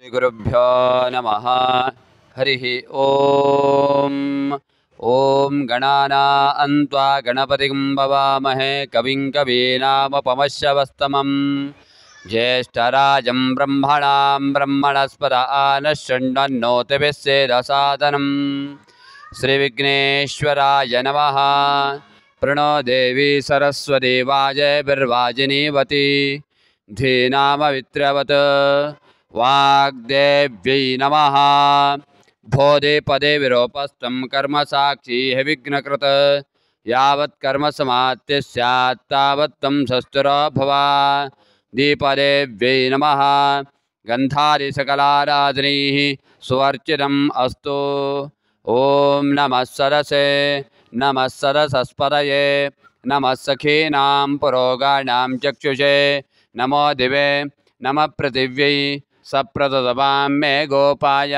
श्रीगुरुभ्यो नमः। हरिः ओम्। ॐ गणानां त्वा गणपतिं भवामहे कविं कवीनामुपमश्रवस्तमम् ज्येष्ठराजं ब्रह्मणां ब्रह्मणस्पत नः शृण्वन्नोतिभिः सेदसादनम्। श्रीविघ्नेश्वराय नमः। प्रणो देवी सरस्वती वाजयभिर्वाजिनीवती धीनामवित्रवत् वाग्देव्यै नमः। बोधे पदे विरोपस्तं कर्म साक्षी हि विघ्नकृत यावत् कर्म समाप्ति स्यात् तावत् तं सस्तुरो भव। दीपदेव्यै नमः। गन्धादिसकलाराधनैः सुवर्चितम् अस्तु। ॐ नमः सरसे नमः सरसस्पतये नमः सखीनां पुरोगाणां चक्षुषे नमो दिवे नमः पृथिव्यै सप्रततपां मे गोपाय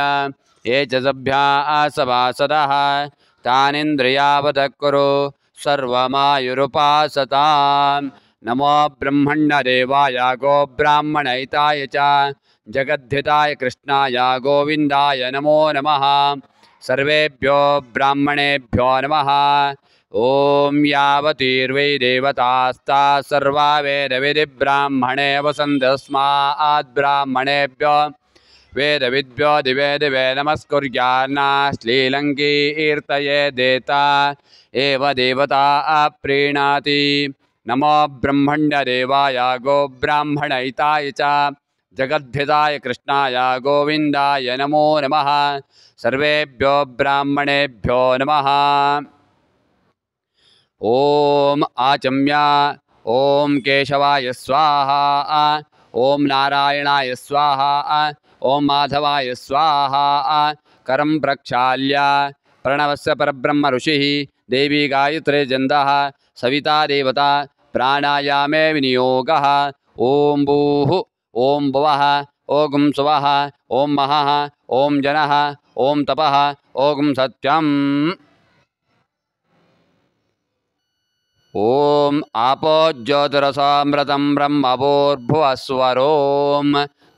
ये च सभ्याः सभासदः तानीन्द्रियावतः कुरु सर्वमायुरुपासताम्। नमो ब्रह्मण्यदेवाय गोब्राह्मणहिताय च जगद्धिताय कृष्णाय गोविन्दाय नमो नमः। सर्वेभ्यो ब्राह्मणेभ्यो नमः। ॐ यावतीर्वै देवतास्ता सर्वा वेदविधिब्राह्मणे वसन्तस्मात् ब्राह्मणेभ्यो वेदविद्भ्यो दिवे दिवे नमस्कुर्यान्ना श्लीलङ्कीर्तये देता एव देवता प्रीणाति। नमो ब्रह्मण्यदेवाय गोब्राह्मणहिताय च जगद्धिताय कृष्णाय गोविन्दाय नमो नमः। सर्वेभ्यो ब्राह्मणेभ्यो नमः। ॐ आचम्य ॐ केशवाय स्वाहा ॐ नारायणाय स्वाहा ॐ माधवाय स्वाहा। करं प्रक्षाल्य प्रणवस्य परब्रह्म ऋषिः देवी गायत्री जन्दः सविता देवता प्राणायामे विनियोगः। ॐ भूः ॐ भुवः ॐ सुवः ॐ महः ॐ जनः ॐ तपः ॐ सत्यम्। ॐ आपो ज्योतिरसामृतं ब्रह्मभूर्भुवस्वरों।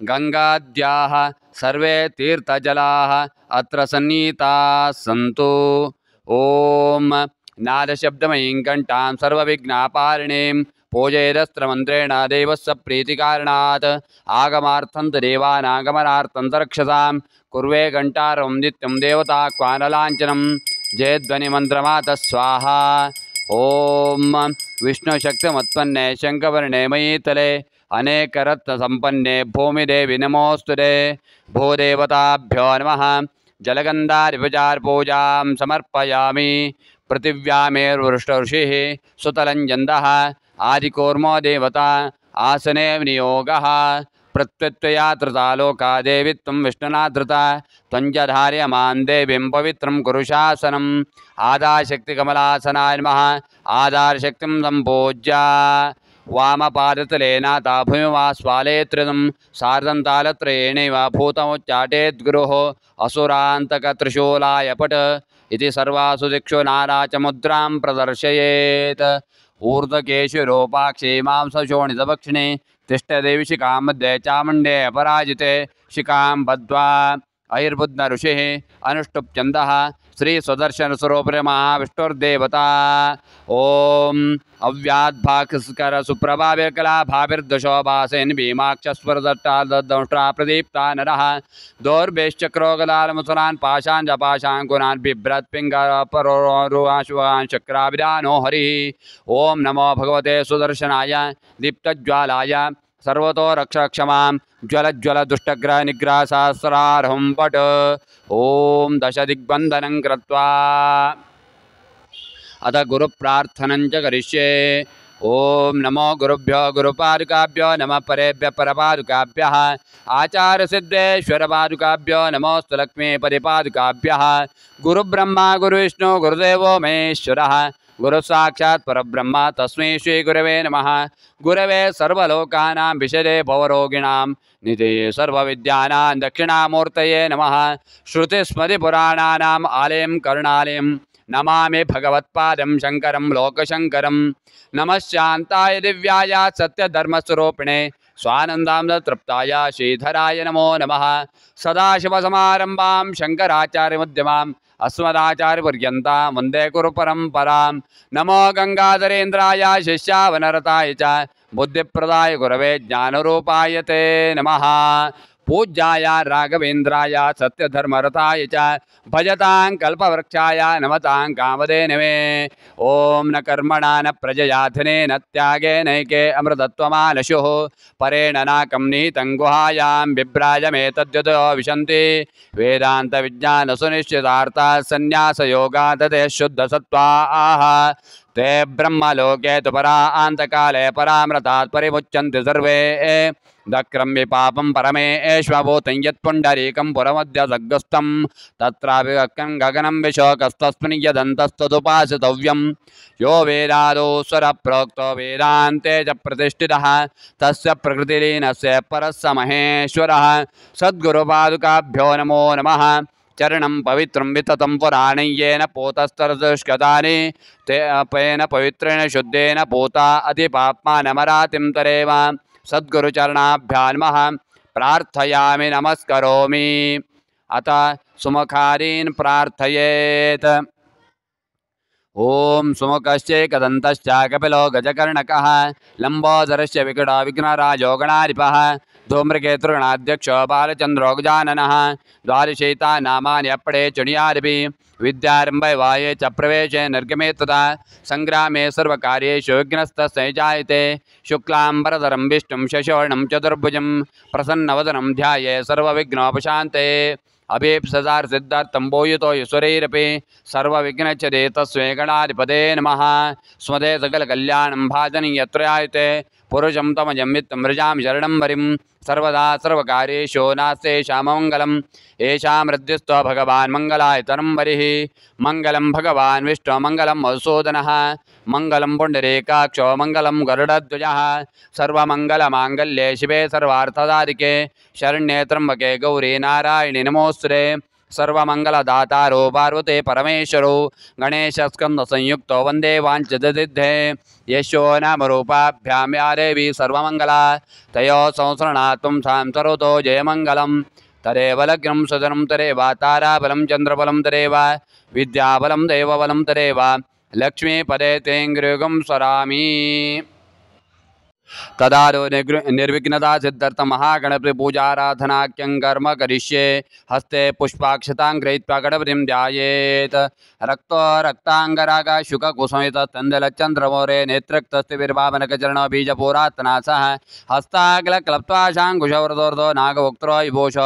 गंगाद्याः सर्वे तीर्थजलाः अत्र सन्नीताः सन्तु। ॐ नादशब्दमयीं घण्टां सर्वविघ्नपारिणीं पूजयेदस्त्रमन्त्रेण देवस्य प्रीतिकारणात् आगमार्थं तु देवानागमनार्थं रक्षसां कुर्वे घण्टारवं नित्यं देवताह्वानलाञ्छनं जयध्वनिमन्त्रमातः स्वाहा। ॐ विष्णुशक्तिमुत्पन्ने शङ्खवर्णे मयीतले अनेकरत्नसम्पन्ने भूमिदेवी नमोऽस्तुते। भूदेवताभ्यो नमः। जलगन्धादिपचारपूजां समर्पयामि। पृथिव्यामेर्वृष्टऋषिः सुतलञ्जन्दः आदिकूर्मो देवता आसने विनियोगः। पृथ्वीत्वया धृता लोका देवी त्वं विष्णुना धृता त्वञ्जधार्यमां देवीं पवित्रं कुरु शासनम्। आधारशक्तिकमलासनाय नमः। आधारशक्तिं सम्पूज्य वामपादतलेनाथा भूमिवास्वाले त्रिदं सार्धं तालत्रयेणैव भूतमुच्चाटेद्गुरुः असुरान्तकत्रिशूलाय पट इति सर्वासु दिक्षु नाराचमुद्रां प्रदर्शयेत्। ऊर्ध्वकेशुरूपाक्षे मांसशोणितभक्षिणे तिष्ठदेवि शिखां मध्ये चामुण्डे अपराजिते शिखां बद्ध्वा आयुर्बुद्ध ऋषिः अनुष्टुप् श्री सुदर्शनस्वरूपे महाविष्णुर्देवता। ॐ अव्याद्भास्कर सुप्रभाविर्कला भाभिर्दशोभासेन भीमाक्षस्वरदट्टादंष्ट्रा प्रदीप्ता नरः दौर्भेश्चक्रोगलालमुसलान् पाशान् जपाशान् गुणान् बिभ्रत् पिङ्गपरोरुवाशुवान् चक्राभिधानो हरिः। ॐ नमो भगवते सुदर्शनाय दीप्तज्वालाय सर्वतो रक्षक्षमां ज्वलज्वल दुष्टग्रह निग्रह सहस्रार्हं पट। ॐ दशदिग्बन्धनं कृत्वा अथ गुरुप्रार्थनं च करिष्ये। ॐ नमो गुरुभ्यो गुरुपादुकाभ्यो नमः परेभ्यः परपादुकाभ्यः आचार्यसिद्धेश्वरपादुकाभ्यो नमोऽस्तु लक्ष्मीपतिपादुकाभ्यः। गुरुब्रह्मा गुरुविष्णु गुरुदेवो महेश्वरः गुरुसाक्षात् परब्रह्म तस्मै श्रीगुरवे नमः। गुरवे सर्वलोकानां विषदे भवरोगिणां निधये सर्वविद्यानां दक्षिणामूर्तये नमः। श्रुतिस्मृतिपुराणानाम् आलयं करुणालयं नमामि भगवत्पादं शङ्करं लोकशङ्करं। नमः शान्ताय दिव्याय सत्यधर्मस्वरूपिणे स्वानन्दां तृप्ताय श्रीधराय नमो नमः। सदाशिवसमारम्भां शङ्कराचार्यमध्यमाम् अस्मदाचार्यपर्यन्तां वन्दे गुरुपरम्परां। नमो गङ्गाधरेन्द्राय शिष्यावनरताय च बुद्धिप्रदाय गुरवे ज्ञानरूपाय ते नमः। पूज्याय राघवेन्द्राय सत्यधर्मरताय च भजतां कल्पवृक्षाय नमतां कामधेनवे। ओम न कर्मणा न प्रजया धनेन त्यागेनैके अमृतत्वमानशुः परेण नाकं नीतं गुहायां बिभ्राजमेतद्यतो विशन्ति वेदान्तविज्ञानसुनिश्चितार्थाः सन्न्यासयोगादते शुद्धसत्त्वाः ते ब्रह्मलोके तु परान्तकाले परामृतात् परिमुच्यन्ते सर्वे। दक्रम्य पापं परमेश्वभूतं यत्पुण्डरीकं पुरमद्य सग्गस्तं तत्रापि गगनं विशोकस्तस्मिन् यदन्तस्तदुपासितव्यं यो वेदादो स्वरप्रोक्तो वेदान्ते च प्रतिष्ठितः तस्य प्रकृतिलीनस्य परस्य महेश्वरः। सद्गुरुपादुकाभ्यो नमो नमः। चरणं पवित्रं विततं पुराणय्येन पोतस्तरदुष्कृतानि ते अपेन पवित्रेण शुद्धेन पोता अतिपाप्मानमरातिं तरेव। सद्गुरुचरणाभ्यां नमः। प्रार्थयामि नमस्करोमि। अथ सुमुखादीन् प्रार्थयेत्। ओम सुमुखश्चैकदन्तश्च कपिलो गजकर्णकः लम्बोदरस्य विकटो विघ्नराजो गणाधिपः धूम्रकेतुर्गणाध्यक्षो बालचन्द्रो गजाननः। द्वादशैता नामानि अपडे चुणियादिभिः विद्यारम्भे वाये च प्रवेशे निर्गमे तथा संग्रामे सर्वकार्येषु विघ्नस्तस्य जायते। शुक्लाम्बरधरं विष्णुं शशिवर्णं चतुर्भुजं प्रसन्नवदनं ध्याये सर्वविघ्नोपशान्ते। अभीप्सदार सिद्धार्थं भूयुतो ईश्वरैरपि सर्वविघ्नच्छते तस्मै गणाधिपते नमः। स्वदे सकलकल्याणं भाजनं यत्र आयते पुरुषं तमजं वित्तं मृजां शरणं वरिं सर्वदा सर्वकार्येषु नास्तेषाममङ्गलम्। येषां हृद्यस्त्व भगवान् मङ्गलायतनं वरिः मङ्गलं भगवान् विष्णु मङ्गलं मधुसूदनः मङ्गलं पुण्डरीकाक्षो मङ्गलं गरुडध्वजः। सर्वमङ्गलमाङ्गल्ये शिवे सर्वार्थसाधिके शरण्ये त्र्यम्बके गौरी नारायणि नमोऽस्तुते। सर्वमङ्गलदातारो पार्वते परमेश्वरो गणेशस्कन्दसंयुक्तो वन्दे वाञ्छितसिद्धे। यशो नामरूपाभ्यां या देवी सर्वमङ्गला तयो संसृणात्वं सां तरोतो जयमङ्गलं। तदेव लग्नं सुधनं तदेव ताराबलं चन्द्रबलं तदेव विद्याबलं देवबलं तदेव लक्ष्मीपदे तेङ्गृगं स्वरामि। तदारो निर्विघ्नता सिद्धार्थ महागणपति पूजाराधनाख्यं कर्म करिष्ये। हस्ते पुष्पाक्षतां गृहीत्वा गणपतिं ध्यायेत्। रक्तो रक्तांगराग शुककुसुमित तन्दलचन्द्रमोरे नेत्रक्तस्तिभिर्भावनकचरणो बीजपुरात्नासः हस्ताग्लक्लप्त्वा शाङ्कुशवरदोर्धो नागवक्त्रो विभूष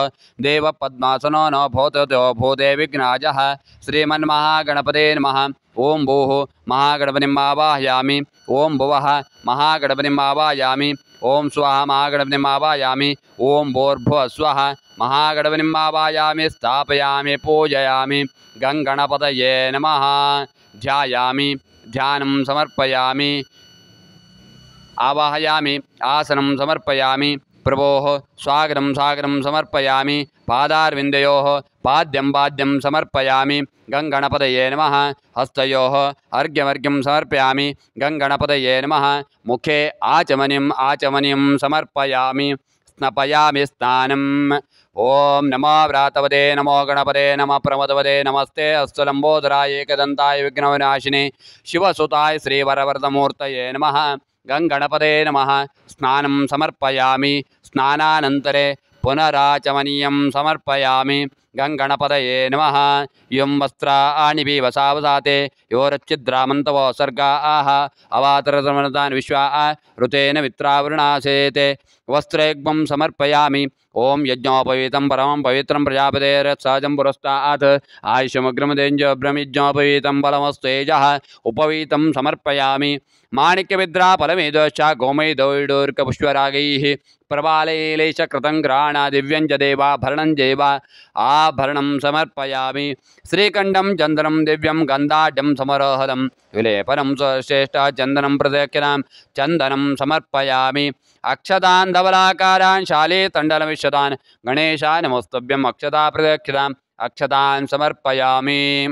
देवपद्मासनो न भूतो भूते विघ्नाजः। श्रीमन्महागणपते नमः। ओं भूः महागणपतिम् आवाहयामि। ओं भुवः महागणपतिम् आवाहयामि। ओं स्वाहा महागणपतिम् आवाहयामि। ओं भूर्भुवः स्वः महागणपतिम् आवाहयामि स्थापयामि पूजयामि। गङ्गणपतये नमः। ध्यायामि ध्यानं समर्पयामि आवाहयामि आसनं समर्पयामि। प्रभोः स्वागतं सागरं समर्पयामि। पादारविन्दयोः पाद्यं पाद्यं समर्पयामि। गङ्गणपतये नमः। हस्तयोः अर्घ्यमर्घ्यं समर्पयामि। गङ्गणपतये नमः। मुखे आचमनीम् आचमनीं समर्पयामि। स्नपयामि स्नानम्। ओं नमो व्रातवते नमो गणपते नमः प्रमदवते नमस्ते अस्तु लम्बोदराय एकदन्ताय विघ्नविनाशिने शिवसुताय श्रीवरवरदमूर्तये नमः। गङ्गणपते नमः। स्नानं समर्पयामि। स्नानानन्तरे पुनराचमनीयं समर्पयामि। गङ्गणपतये नमः। यं वस्त्राणि वसावसाते योरच्चिद्रामन्तवो सर्गाः अवातरतमनतान् विश्वा ऋतेन वित्रावृणासेते। वस्त्रेग्मं समर्पयामि। ओं यज्ञोपवीतं परमं पवित्रं प्रजापतेरत्सहजं पुरस्तात् आयुषमग्रमदेञ्जब्रह्मयज्ञोपवीतं बलमस्तेजः उपवीतं समर्पयामि। माणिक्यविद्राफलमेदश्च गोमयदौडूर्कपुष्परागैः प्रबालैलेशकृतं घ्राणा दिव्यं च देवाभरणं जैव आभरणं समर्पयामि। श्रीकण्ठं चन्दनं दिव्यं गन्धाढ्यं समरोहदं विलेपनं श्रेष्ठः चन्दनं प्रदक्षिणां चन्दनं समर्पयामि। अक्षतान् धवलाकारान् शाले तण्डलमिश्रतान् गणेशाय नमस्तुभ्यम् अक्षता प्रदक्षिणाम् अक्षतान् समर्पयामि।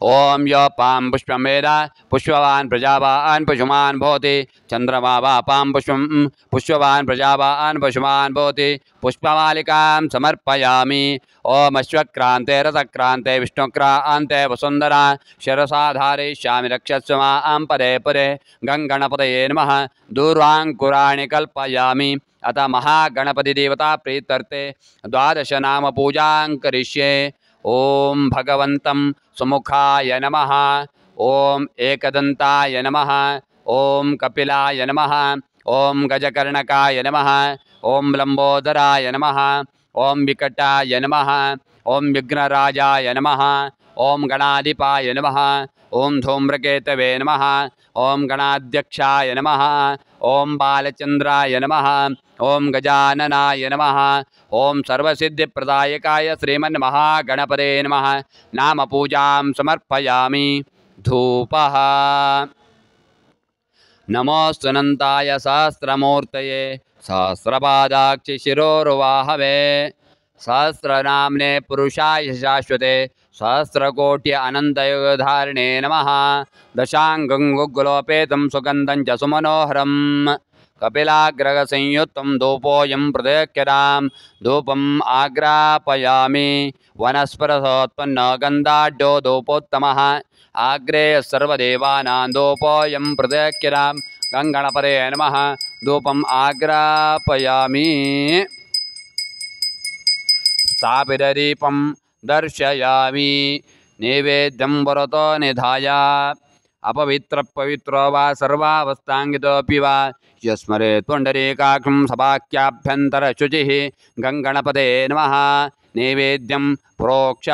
ओम यो पां पुष्पं वेद पुष्पवान् प्रजावान् पशुमान् भवति चंद्रमा वा पां पुष्पं पुष्पवान् प्रजावान् पशुमान् भवति पुष्पमालिकां समर्पयामि। ओम अश्वक्रान्ते रथक्रान्ते विष्णुक्रान्ते वसुन्धरा शिरसा धारयिष्यामि रक्षस्व मां पदे पदे गङ्गणपतये नमः। दूर्वाङ्कुराणि कल्पयामि। अतः महागणपति देवता प्रीत्यर्थे द्वादश नाम पूजां करिष्ये। ओम भगवन्तं सुमुखाय नमः। ओम एकदन्ताय नमः। ओम कपिलाय नमः। ओम गजकर्णकाय नमः। ओम लंबोदराय नमः। ओम विकटाय नमः। ओम विघ्नराजाय नमः। ओम गणाधिपाय नमः। ओम धूम्रकेतवे नमः। ओम गणाध्यक्षाय नमः। ओम बालचंद्राय नमः। ओम गजाननाय नमः। ओम सर्वसिद्धिप्रदायकाय श्रीमन्महागणपते नमः। नाम पूजां समर्पयामि। धूपः। नमोऽस्तुनन्ताय सहस्रमूर्तये सहस्रपादाक्षि शिरोरुवाहवे सहस्रनाम्ने पुरुषाय शाश्वते सहस्रकोट्य अनन्तयुगधारिणे नमः। दशाङ्गं गुग्गुलोपेतं सुगन्धं च सुमनोहरं कपिलाग्रहसंयुक्तं धूपोऽयं प्रदक्ष्यतां धूपम् आग्रापयामि। वनस्पतिसोत्पन्नः गन्धाढ्यो धूपोत्तमः आग्रे सर्वदेवानां धूपोऽयं प्रदक्ष्यतां गङ्गणपते नमः। धूपम् आग्रापयामि। स्थापितदीपं दर्शयामि। नैवेद्यं वरतो निधाय अपवित्रपवित्रो वा सर्वावस्थाङ्गितोऽपि वा यस्मरेत् पुण्डरीकाक्षं सभाख्याभ्यन्तरशुचिः गङ्गणपते नमः। नैवेद्यं प्रोक्ष।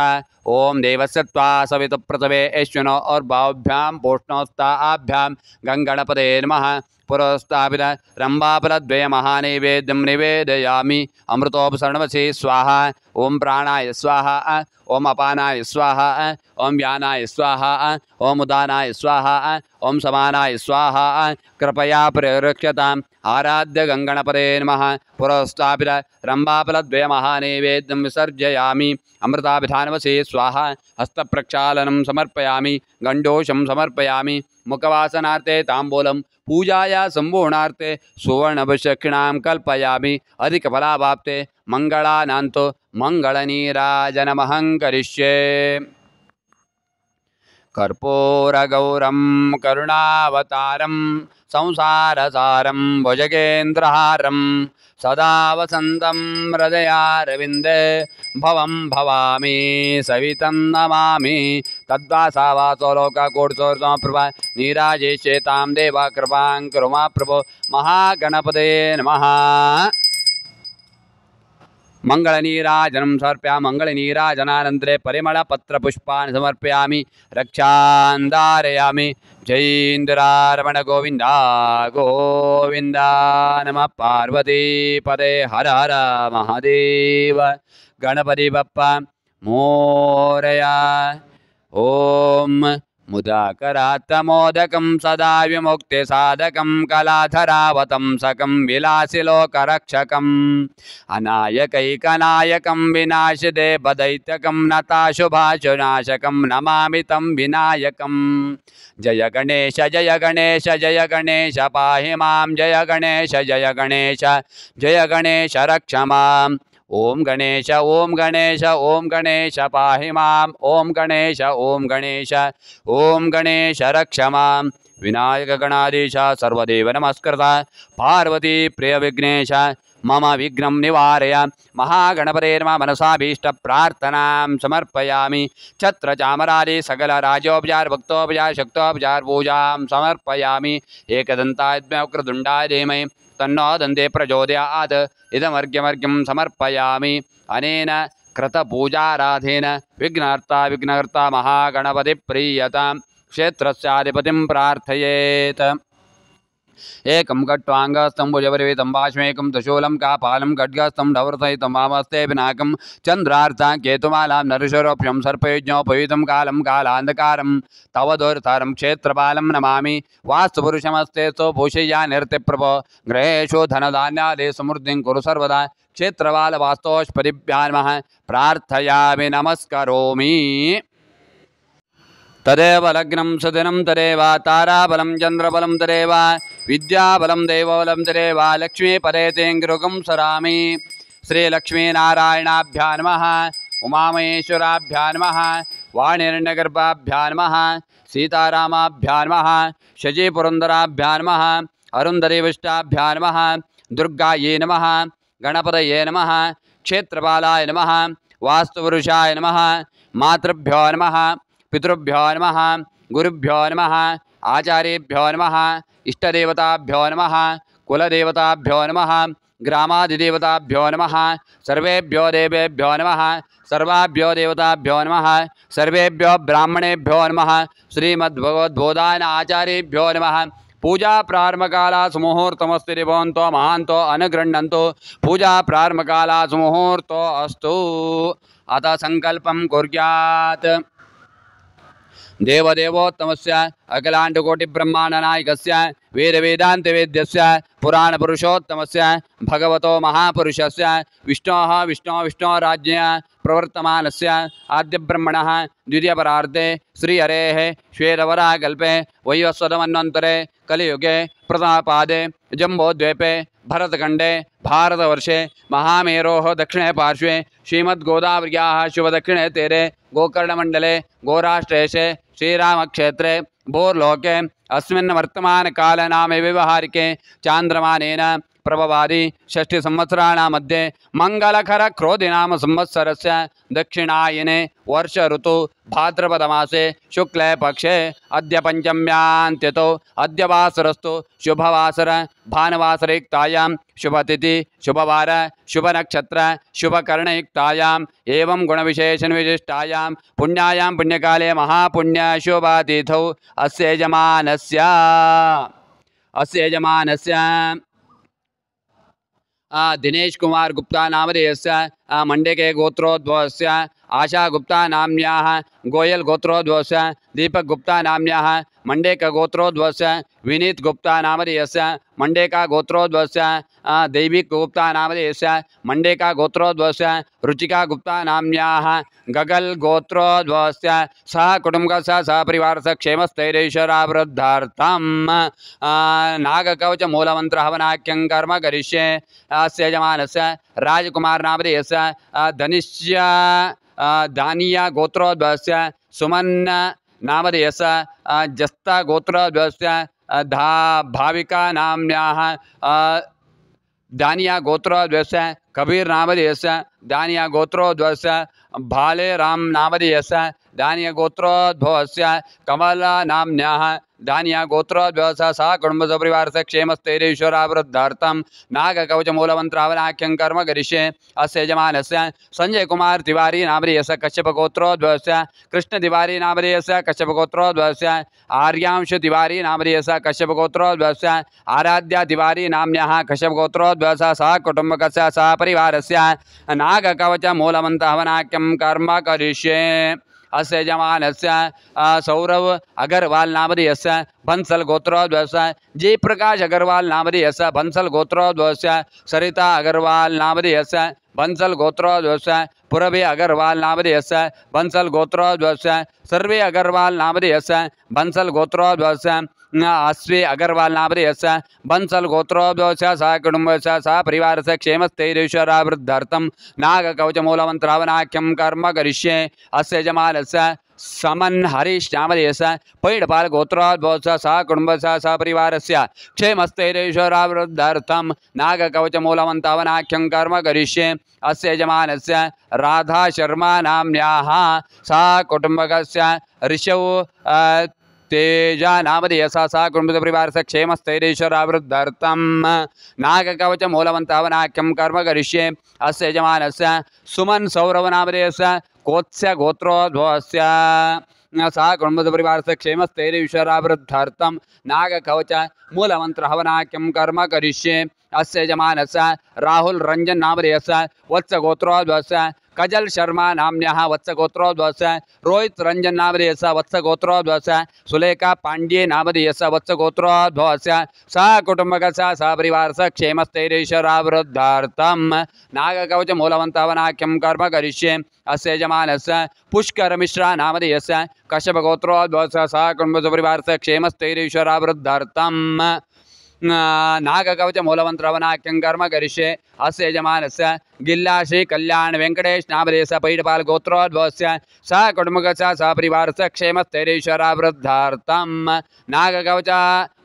ओम देवस्य त्वा सवितुप्रतवे ऐश्वनो और बाहुभ्यां पोष्णोस्ताभ्यां गङ्गणपते नमः। पुरस्तापित रम्भाफलद्वय महानैवेद्यं निवेदयामि। अमृतोपसर्णवसे स्वाहा। ओम प्राणाय स्वाहा। ओम अपानाय स्वाहा। ओम व्यानाय स्वाहा। ओम उदानाय स्वाहा। ओम समानाय स्वाहा। कृपया प्ररक्षताम्। आराध्य गङ्गणपते नमः। पुरस्तापित रम्भाफलद्वय महानैवेद्यं विसर्जयामि। अमृताभिधानवसे स्वाहा। हस्तप्रक्षालनं समर्पयामि। गण्डोषं समर्पयामि। मुखवासनार्थे ताम्बूलं पूजाया सम्पूर्णार्थे सुवर्णभुषक्षिणां कल्पयामि। अधिकफलावाप्ते मङ्गलानान्तो मङ्गलनीराजनमहं करिष्ये। कर्पूरगौरं करुणावतारं संसारसारं भुजगेन्द्रहारं सदा वसन्तं हृदयारविन्दे भवं भवामि सवितं नमामि। तद्वासावासो लोककोटिसोर्ध्वप्रभा नीराजेष्येतां देवा कृपां कुरु मा प्रभो। महागणपते नमः। मंगलनीराजनं समर्पयामि। मंगलनीराजनानन्तरे परिमलपत्रपुष्पाणि समर्पयामि। रक्षां धारयामि। जयेन्द्रारमण गोविन्द गोविन्द। नमः पार्वतीपदे हर हर महादेव। गणपति बप्पा मोरया। ओम मुदाकरात्तमोदकं सदा विमुक्तिसाधकं कलाधरावतंसकं विलासिलोकरक्षकम् अनायकैकनायकं विनाशदेवदैत्यकं नताशुभाशुनाशकं नमामि तं विनायकम्। जय गणेश जय गणेश जय गणेश पाहि मां। जय गणेश जय गणेश जय गणेश रक्ष माम्। ओम गणेश ओम गणेश ओम गणेश पाहि माम्। ओम गणेश ओम गणेश ओम गणेश रक्ष माम्। विनायक गणाधीश सर्वदेव नमस्कृता पार्वती प्रिय विघ्नेश मम विघ्नं निवारय। महागणपते नमः। मनसाभीष्ट प्रार्थनां समर्पयामि। छत्र चामरादि सकल राजोपचार भक्तोपचार शक्तोपचार पूजां समर्पयामि। एकदन्ताय वक्रतुण्डाय धीमहि तन्नो दन्ते प्रचोदयात्। इदमर्घ्यमर्घ्यं समर्पयामि। अनेन कृतपूजाराधेन विघ्नहर्ता महागणपति प्रीयतां क्षेत्रस्याधिपतिं प्रार्थयेत्। एकं खट्वाङ्गस्तं भुजपरिवेतं वाष्मेकं त्रिशूलं कापालं खड्गस्तं धवरसहितं वामस्ते पिनाकं चन्द्रार्था केतुमालां नरशरोभ्यं सर्पयुज्ञोपयुतं कालं कालान्धकारं तव दुर्धरं क्षेत्रपालं नमामि। वास्तुपुरुषमस्ते सुभूषया निरतिप्रभो गृहेषु धनधान्यादि समृद्धिं कुरु सर्वदा। क्षेत्रपालवास्तोष्पदिभ्यां नमः प्रार्थयामि नमस्करोमि। तदेव लग्नं सुदिनं तदेव ताराबलं चन्द्रबलं तदेव विद्याबलं देवबलं तदेव लक्ष्मीपदे तेङ्गृगं सरामि। श्रीलक्ष्मीनारायणाभ्यां नमः। उमामहेश्वराभ्यां नमः। वाणिरण्यगर्भाभ्यां नमः। सीतारामाभ्यां नमः। शचीपुरन्दराभ्यां नमः। अरुन्धतीविष्टाभ्यां नमः। दुर्गायै नमः। गणपतये नमः। क्षेत्रपालाय नमः। वास्तुपुरुषाय नमः। मातृभ्यो नमः। पितृभ्यो नमः। गुरुभ्यो नमः। आचार्येभ्यो नमः। इष्टदेवताभ्यो नमः। कुलदेवताभ्यो नमः। ग्रामादिदेवताभ्यो नमः। सर्वेभ्यो देवेभ्यो नमः। सर्वाभ्यो देवताभ्यो नमः। सर्वेभ्यो ब्राह्मणेभ्यो नमः। श्रीमद्भगवद्बोधायन आचार्येभ्यो नमः। पूजा प्रारंभकाला सुमुहूर्तमस्ति भवन्तो महान्तो अनुगृह्णन्तु। पूजा प्रारंभकाला सुमुहूर्तो अस्तु। अतः संकल्पं कुर्यात्। देवदेवोत्तमस्य अखिलाण्डकोटिब्रह्माण्डनायकस्य वेदवेदान्तवेद्यस्य पुराणपुरुषोत्तमस्य भगवतो महापुरुषस्य विष्णोराज्ञया प्रवर्तमानस्य आद्यब्रह्मणः द्वितीयपरार्धे श्रीहरेः श्वेतवराहकल्पे वैवस्वतमन्वन्तरे कलियुगे प्रथमपादे जम्बोद्वीपे भरतखण्डे भारतवर्षे महामेरोः दक्षिणे पार्श्वे श्रीमद्गोदावर्याः शुभदक्षिणे तीरे गोकर्णमण्डले गोराष्ट्रेशे श्रीरामक्षेत्रे भूर्लोके अस्मिन् वर्तमानकाले नाम व्यवहारिके चान्द्रमानेन प्रभवादि षष्ठिसंवत्सराणां मध्ये मंगलकर क्रोधिनाम संवत्सरस्य दक्षिणायने वर्ष ऋतु भाद्रपदमासे शुक्ले पक्षे अद्य पंचम्यान्त्यतो अद्य वासरस्तु शुभवासर भानुवासरयुक्तायां शुभतिथि शुभवार शुभनक्षत्र शुभकर्णयुक्तायाम् एवं गुणविशेषणविशिष्टायां पुण्यायां पुण्यकाले महापुण्य शुभतिथौ अस्य यजमानस्य दिनेश कुमार गुप्ता नामधेयस्य मंडे के गोत्रोद्भवस्य आशा गुप्ता नाम्याः गोयल गोत्रोद्भवस्य दीपक गुप्ता नाम्याः मंडे का गोत्रोद्भवस्य विनीत गुप्ता नामधेयस्य मंडे का गोत्रोद्भवस्य दैविक गुप्ता नामधेयस्य मंडे का गोत्रोद्भवस्य रुचिका गुप्ता नाम्याः गगल गोत्रोद्भवस्य सह कुटुंबस्य सहपरिवारस्य क्षेमस्थैर्यैश्वर्याभिवृद्ध्यर्थं नागकवच मूलमंत्र हवनाख्यं कर्म करिष्ये। अस्य यजमानस्य राजकुमार नामधेयस्य धनिष्य दानिया गोत्रोद्भवस्य सुमन नामधेयस्य जस्ता गोत्रोद्भवस्य भाविका नाम्याः दानिया गोत्रोद्भवस्य कबीर नामधेयस्य दानिया गोत्रोद्भवस्य भाले राम नामधेयस्य दानिया गोत्रोद्भवस्य कमला नाम्न्याः दानिया गोत्रोद्भवस्य सह कुटुम्बसपरिवारस्य क्षेमस्थैर्यैश्वर्याभिवृद्ध्यर्थं नागकवचमूलमन्त्रावनाख्यं कर्म करिष्ये। अस्य यजमानस्य संजय कुमार तिवारी नामधेयस्य कश्यपगोत्रोद्भवस्य कृष्ण तिवारी नामधेयस्य कश्यपगोत्रोद्भवस्य आर्यांश तिवारी नामधेयस्य कश्यपगोत्रोद्भवस्य आराध्या तिवारी नाम्न्याः कश्यपगोत्रोद्भवस्य सह कुटुम्बकस्य सह परिवारस्य नागकवचमूलमन्त्रहवनाख्यं कर्म करिष्ये। अस्य यजमानस्य सौरव अगरवाल नामधेयस्य बंसल गोत्रोद्भवस्य जयप्रकाश अगरवाल नामधेयस्य बंसल गोत्रोद्भवस्य सरिता अगरवाल नामधेयस्य बंसल गोत्रोद्भवस्य पुरबे अगरवाल नामधेयस्य बंसल गोत्रोद्भवस्य सर्वे अगरवाल नामधेयस्य बंसल गोत्रोद्भवस्य अश्वे अगरवाल नामधेयस्य बंसल गोत्रोद्भवस्य सह कुटुम्बस्य सह परिवारस्य क्षेमस्थैर्यैश्वर्याभिवृद्ध्यर्थं नागकवचमूलमन्त्रहवनाख्यं कर्म करिष्ये। अस्य यजमानस्य समन हरीश नामधेयस्य पैडपाल गोत्रोद्भवस्य सह कुटुम्बस्य सह परिवारस्य क्षेमस्थैर्यैश्वर्याभिवृद्ध्यर्थं नागकवचमूलमन्त्रहवनाख्यं कर्म करिष्ये। अस्य यजमानस्य राधा शर्मा नाम्न्याः सह कुटुम्बकस्य ऋषौ तेजा नामधेयस्य सह कुटुम्बपरिवारस्य क्षेमस्थैर्यैश्वर्याभिवृद्ध्यर्थं नागकवचमूलमन्त्रहवनाख्यं कर्म करिष्ये। अस्य यजमानस्य सुमन सौरव नामधेयस्य कोत्स्य गोत्रोद्भवस्य सह कुटुम्बपरिवारस्य क्षेमस्थैर्यैश्वर्याभिवृद्ध्यर्थं नागकवचमूलमन्त्रहवनाख्यं कर्म करिष्ये। अस्य यजमानस्य राहुल रंजन नामधेयस्य वत्स गोत्रोद्भवस्य कजल शर्मा नाम्न्यः वत्सगोत्रोद्भवस्य रोहित रंजन नामधेयस्य वत्सगोत्रोद्भवस्य सुलेखा पांड्ये नामधेयस्य वत्सगोत्रोद्भवस्य सह कुटुंबकस्य सपरिवारस्य क्षेमस्थैर्यैश्वर्याभिवृद्ध्यर्थं नागकवचमूलवन्तवनाख्यं कर्म करिष्ये अस्य यजमानस्य पुष्करमिश्रा नामधेयस्य कश्यपगोत्रोद्भवस्य सह कुटुंबपरिवारस्य क्षेमस्थैर्यैश्वर्याभिवृद्ध्यर्थं नागकवचमूलवन्तवनाख्यं कर्म करिष्ये अस्य यजमानस्य गिल्ला श्री कल्याण वेंकटेश नामधेयस्य पैडपाल गोत्रोद्भवस्य सह कुटुंबकस्य सपरिवारस्य क्षेमस्थैर्यैश्वर्याभिवृद्ध्यर्थं नागकवच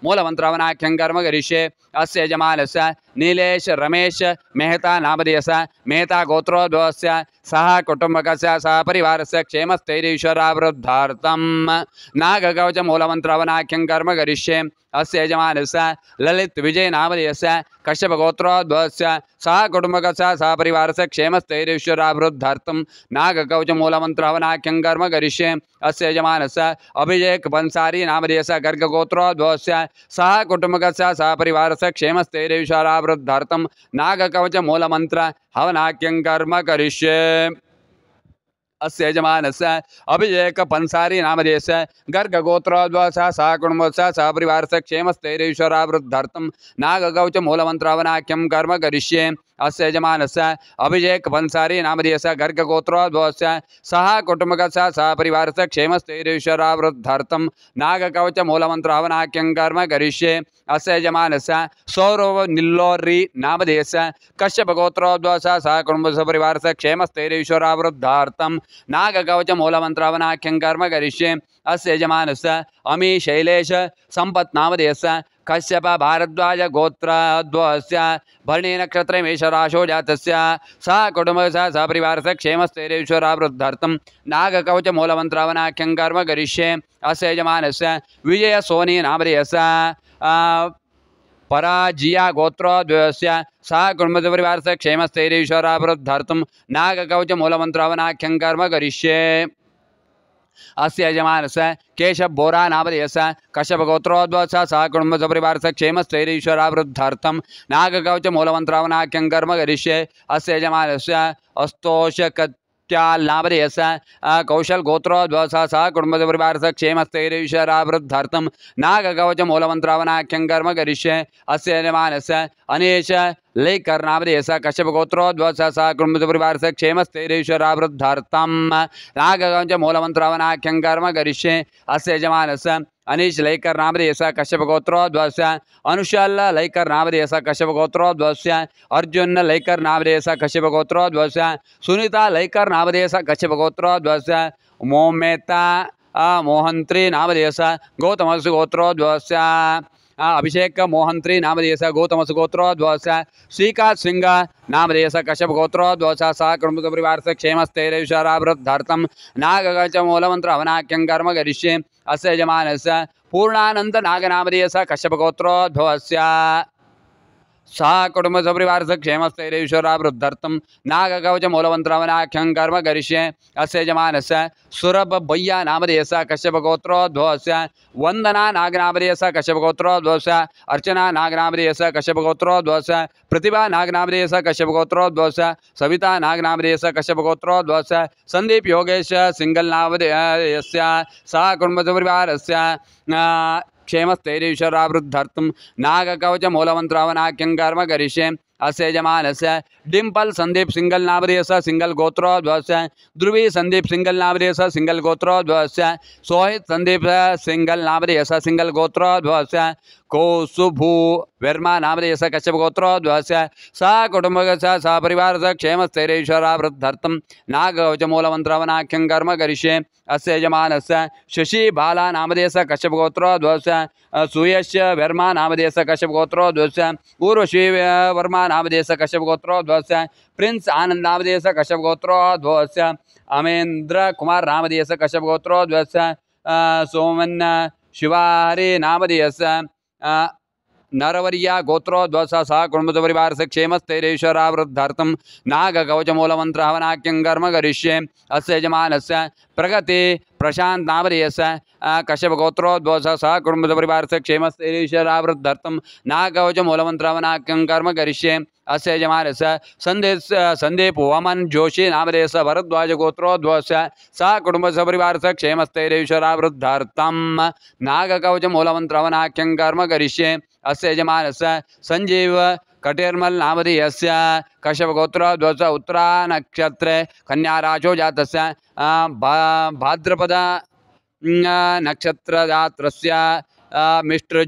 मूलमन्त्रवनाख्यं कर्म करिष्ये अस्य यजमानस्य नीलेश रमेश मेहता नामधेयस्य मेहता गोत्रोद्भवस्य सह कुटुंबकस्य सपरिवारस्य क्षेमस्थैर्यैश्वर्याभिवृद्ध्यर्थं नागकवच मूलमन्त्रवनाख्यं कर्म करिष्ये अस्य यजमानस्य ललित विजय नामधेयस्य कश्यप गोत्रोद्भवस्य सह कुटुंबकस्य सपरिवारस्य क्षेमस्थैर्यैश्वर्याभिवृद्ध्यर्थं नागकवच मूलमन्त्रवनाख्यं कर्म करिष्ये अस्य यजमानस्य अभिषेक बंसारी नामधेयस्य गर्ग गोत्रोद्भवस्य सह कुटुंबकस्य सपरिवारस्य क्षेमस्थैर्यैश्वर्याभिवृद्ध्यर्थं नागकवच मूलमन्त्र हवनाख्यं कर्म करिष्ये अस्य यजमानस्य अभिषेक पंसारी नामधेयस्य गर्ग गोत्रोद्भवस्य सह कुटुंबकस्य सपरिवारस्य क्षेमस्थैर्यैश्वर्याभिवृद्ध्यर्थं नागकवच मूलमन्त्रवनाख्यं कर्म करिष्ये अस्य यजमानस्य अभिषेक पंसारी नामधेयस्य गर्ग गोत्रोद्भवस्य सह कुटुंबकस्य सपरिवारस्य क्षेमस्थैर्यैश्वर्याभिवृद्ध्यर्थं नागकवच मूलमन्त्रहवनाख्यं कर्म करिष्ये अस्य यजमानस्य सौरव निल्लोर्री नामधेयस्य कश्यप गोत्रोद्भवस्य सह कुटुंबपरिवारस्य क्षेमस्थैर्यैश्वर्याभिवृद्ध्यर्थं नागकवच मूलमन्त्रहवनाख्यं कर्म करिष्ये अस्य यजमानस्य अमी शैलेश संपत् नामधेयस्य कश्यप भारद्वाज गोत्रोद्भवस्य भरणी नक्षत्र मेषराशो जातस्य सह कुटुंबकस्य सपरिवारस्य क्षेमस्थैर्यैश्वर्याभिवृद्ध्यर्थं नागकवच मूलमन्त्रहवनाख्यं कर्म करिष्ये अस्य यजमानस्य विजय सोनी नामधेयस्य पराजिया गोत्रोद्भवस्य सह कुटुंबपरिवारस्य क्षेमस्थैर्यैश्वर्याभिवृद्ध्यर्थं नागकवच मूलमन्त्रहवनाख्यं कर्म करिष्ये अस्य यजमानस्य केशव बोरा नामधेयस्य कश्यप गोत्रोद्भवस्य सह कुटुंबपरिवारस्य क्षेमस्थैर्यैश्वर्याभिवृद्ध्यर्थं नागकवच मूलमन्त्रहवनाख्यं कर्म करिष्ये अस्य यजमानस्य अस्तोषकत्याल नामधेयस्य कौशल गोत्रोद्भवस्य सह कुटुंबपरिवारस्य क्षेमस्थैर्यैश्वर्याभिवृद्ध्यर्थं नागकवच मूलमन्त्रहवनाख्यं कर्म करिष्ये अस्य यजमानस्य अनेश लेकर नामधेयस्य कश्यप गोत्रोद्भवस्य सह कुटुंबपरिवारस्य क्षेमस्थैर्यैश्वर्याभिवृद्ध्यर्थं नागकवच मूलमन्त्रहवनाख्यं कर्म करिष्ये अस्य यजमानस्य अनीश लेकर नामधेयस्य कश्यप गोत्रोद्भवस्य अनुशल लेकर नामधेयस्य कश्यप गोत्रोद्भवस्य अर्जुन लेकर नामधेयस्य कश्यप गोत्रोद्भवस्य सुनीता लेकर नामधेयस्य कश्यप गोत्रोद्भवस्य मोमेता मोहंत्री नामधेयस्य गौतमस्य गोत्रोद्भवस्य अभिषेक मोहंत्री नामधेयस्य गौतमस्य गोत्रोद्भवस्य श्रीकांत सिंह नामधेयस्य कश्यप गोत्रोद्भवस्य सह कुटुंबपरिवारस्य क्षेमस्थैर्यैश्वर्याभिवृद्ध्यर्थं नागकवच मूलमन्त्रहवनाख्यं कर्म करिष्ये अस्य यजमानस्य पूर्णानंद नाग नामधेयस्य कश्यप गोत्रोद्भवस्य सह कुटुंबपरिवारस्य क्षेमस्थैर्यैश्वर्याभिवृद्ध्यर्थं नागकवच मूलमन्त्रहवनाख्यं कर्म करिष्ये अस्य यजमानस्य सुरभ भैया नामधेयस्य कश्यप गोत्रोद्भवस्य वंदना नाग नामधेयस्य कश्यप गोत्रोद्भवस्य अर्चना नाग नामधेयस्य कश्यप गोत्रोद्भवस्य प्रतिभा नाग नामधेयस्य कश्यप गोत्रोद्भवस्य सविता नाग नामधेयस्य कश्यप गोत्रोद्भवस्य संदीप योगेश सिंगल नामधेयस्य सह कुटुंबपरिवारस्य क्षेमस्थैर्यैश्वर्याभिवृद्ध्यर्थं नागकवच मूलमन्त्रहवनाख्यं कर्म करिष्ये अस्य यजमानस्य डिम्पल संदीप सिंगल नामधेयस्य सिंगल गोत्रोद्भवस्य ध्रुवी संदीप सिंगल नामधेयस्य सिंगल गोत्रोद्भवस्य सोहित संदीप सिंगल नामधेयस्य सिंगल गोत्रोद्भवस्य कौसुभू वर्मा नामधेयस्य कश्यप गोत्रोद्भवस्य सह कुटुंबकस्य सपरिवारस्य क्षेमस्थैर्यैश्वर्याभिवृद्ध्यर्थं नागकवच मूलमन्त्रहवनाख्यं कर्म करिष्ये अस्य यजमानस्य शशि बाला नामधेयस्य कश्यप गोत्रोद्भवस्य सुयश वर्मा नामधेयस्य कश्यप गोत्रोद्भवस्य उर्वशी वर्मा नामधेयस्य कश्यप गोत्रोद्भवस्य प्रिंस आनंद नामधेयस्य कश्यप गोत्रोद्भवस्य अमेंद्र कुमार नामधेयस्य कश्यप गोत्रोद्भवस्य सोमन शिवाहरि नामधेयस्य नरवर्या गोत्रोद्भवस्य सह कुटुंबपरिवारस्य क्षेमस्थैर्यैश्वर्याभिवृद्ध्यर्थं नागकवच मूलमन्त्रहवनाख्यं कर्म करिष्ये अस्य यजमानस्य प्रगति प्रशांत नामधेयस्य कश्यप गोत्रोद्भवस्य सह कुटुंबपरिवारस्य क्षेमस्थैर्यैश्वर्याभिवृद्ध्यर्थं नागकवच मूलमन्त्रहवनाख्यं कर्म करिष्ये अस्य यजमानस्य संदीप वमन जोशी नामधेयस्य भरद्वाज गोत्रोद्भवस्य सा कुटुंबस्य परिवारस्य क्षेमस्थैर्यैश्वर्यावृद्धार्थं नागकवचमूलमन्त्रवनाख्यं कर्म करिष्ये अस्य यजमानस्य संजीव कटेर्मल नामधेयस्य कश्यपगोत्रोद्भवस्य उत्तरा नक्षत्रे कन्याराशौ जातस्य भाद्रपद नक्षत्रजात्रस्य मिस्टर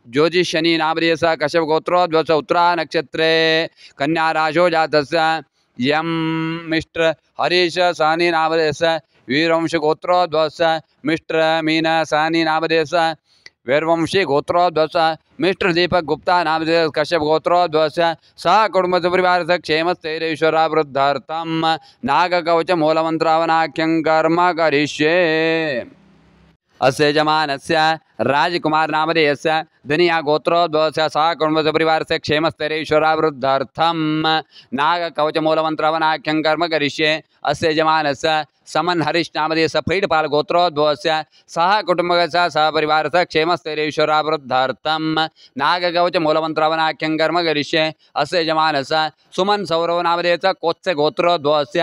ज्योतिषनी नामधेयस्य कश्यपगोत्रोद्भवस्य उत्तरा नक्षत्रे कन्याराशौ जातस्य यम मिस्टर हरीश सानी नामधेयस्य वीरवंशगोत्रोद्भवस्य मिस्टर मीना सानी नामधेयस्य वीरवंशी गोत्रोद्भवस्य मिस्टर दीपक गुप्ता नामधेयस्य कश्यप गोत्रोद्भवस्य सा कुटुंबस्य परिवारस्य क्षेमस्थैर्यैश्वर्यावृद्धार्थं नागकवचमूलमन्त्रावनाख्यं कर्म करिष्ये अस्य यजमानस्य राजकुमार नामधेयस्य धनिया गोत्रोद्भवस्य सा कुटुंबस्य परिवारस्य क्षेमस्थैर्यैश्वर्यावृद्धार्थं नागकवचमूलमन्त्रावनाख्यं कर्म करिष्ये अस्य यजमानस्य समन हरीश नामधेयस्य फैडपाल गोत्रोद्भवस्य सह कुटुंबस्य सह परिवारस्य क्षेमस्थैर्यैश्वर्यावृद्धार्थं नागकवचमूलमन्त्रावनाख्यं कर्म करिष्ये अस्य यजमानस्य सुमन सौरव नामधेयस्य कोत्स्य गोत्रोद्भवस्य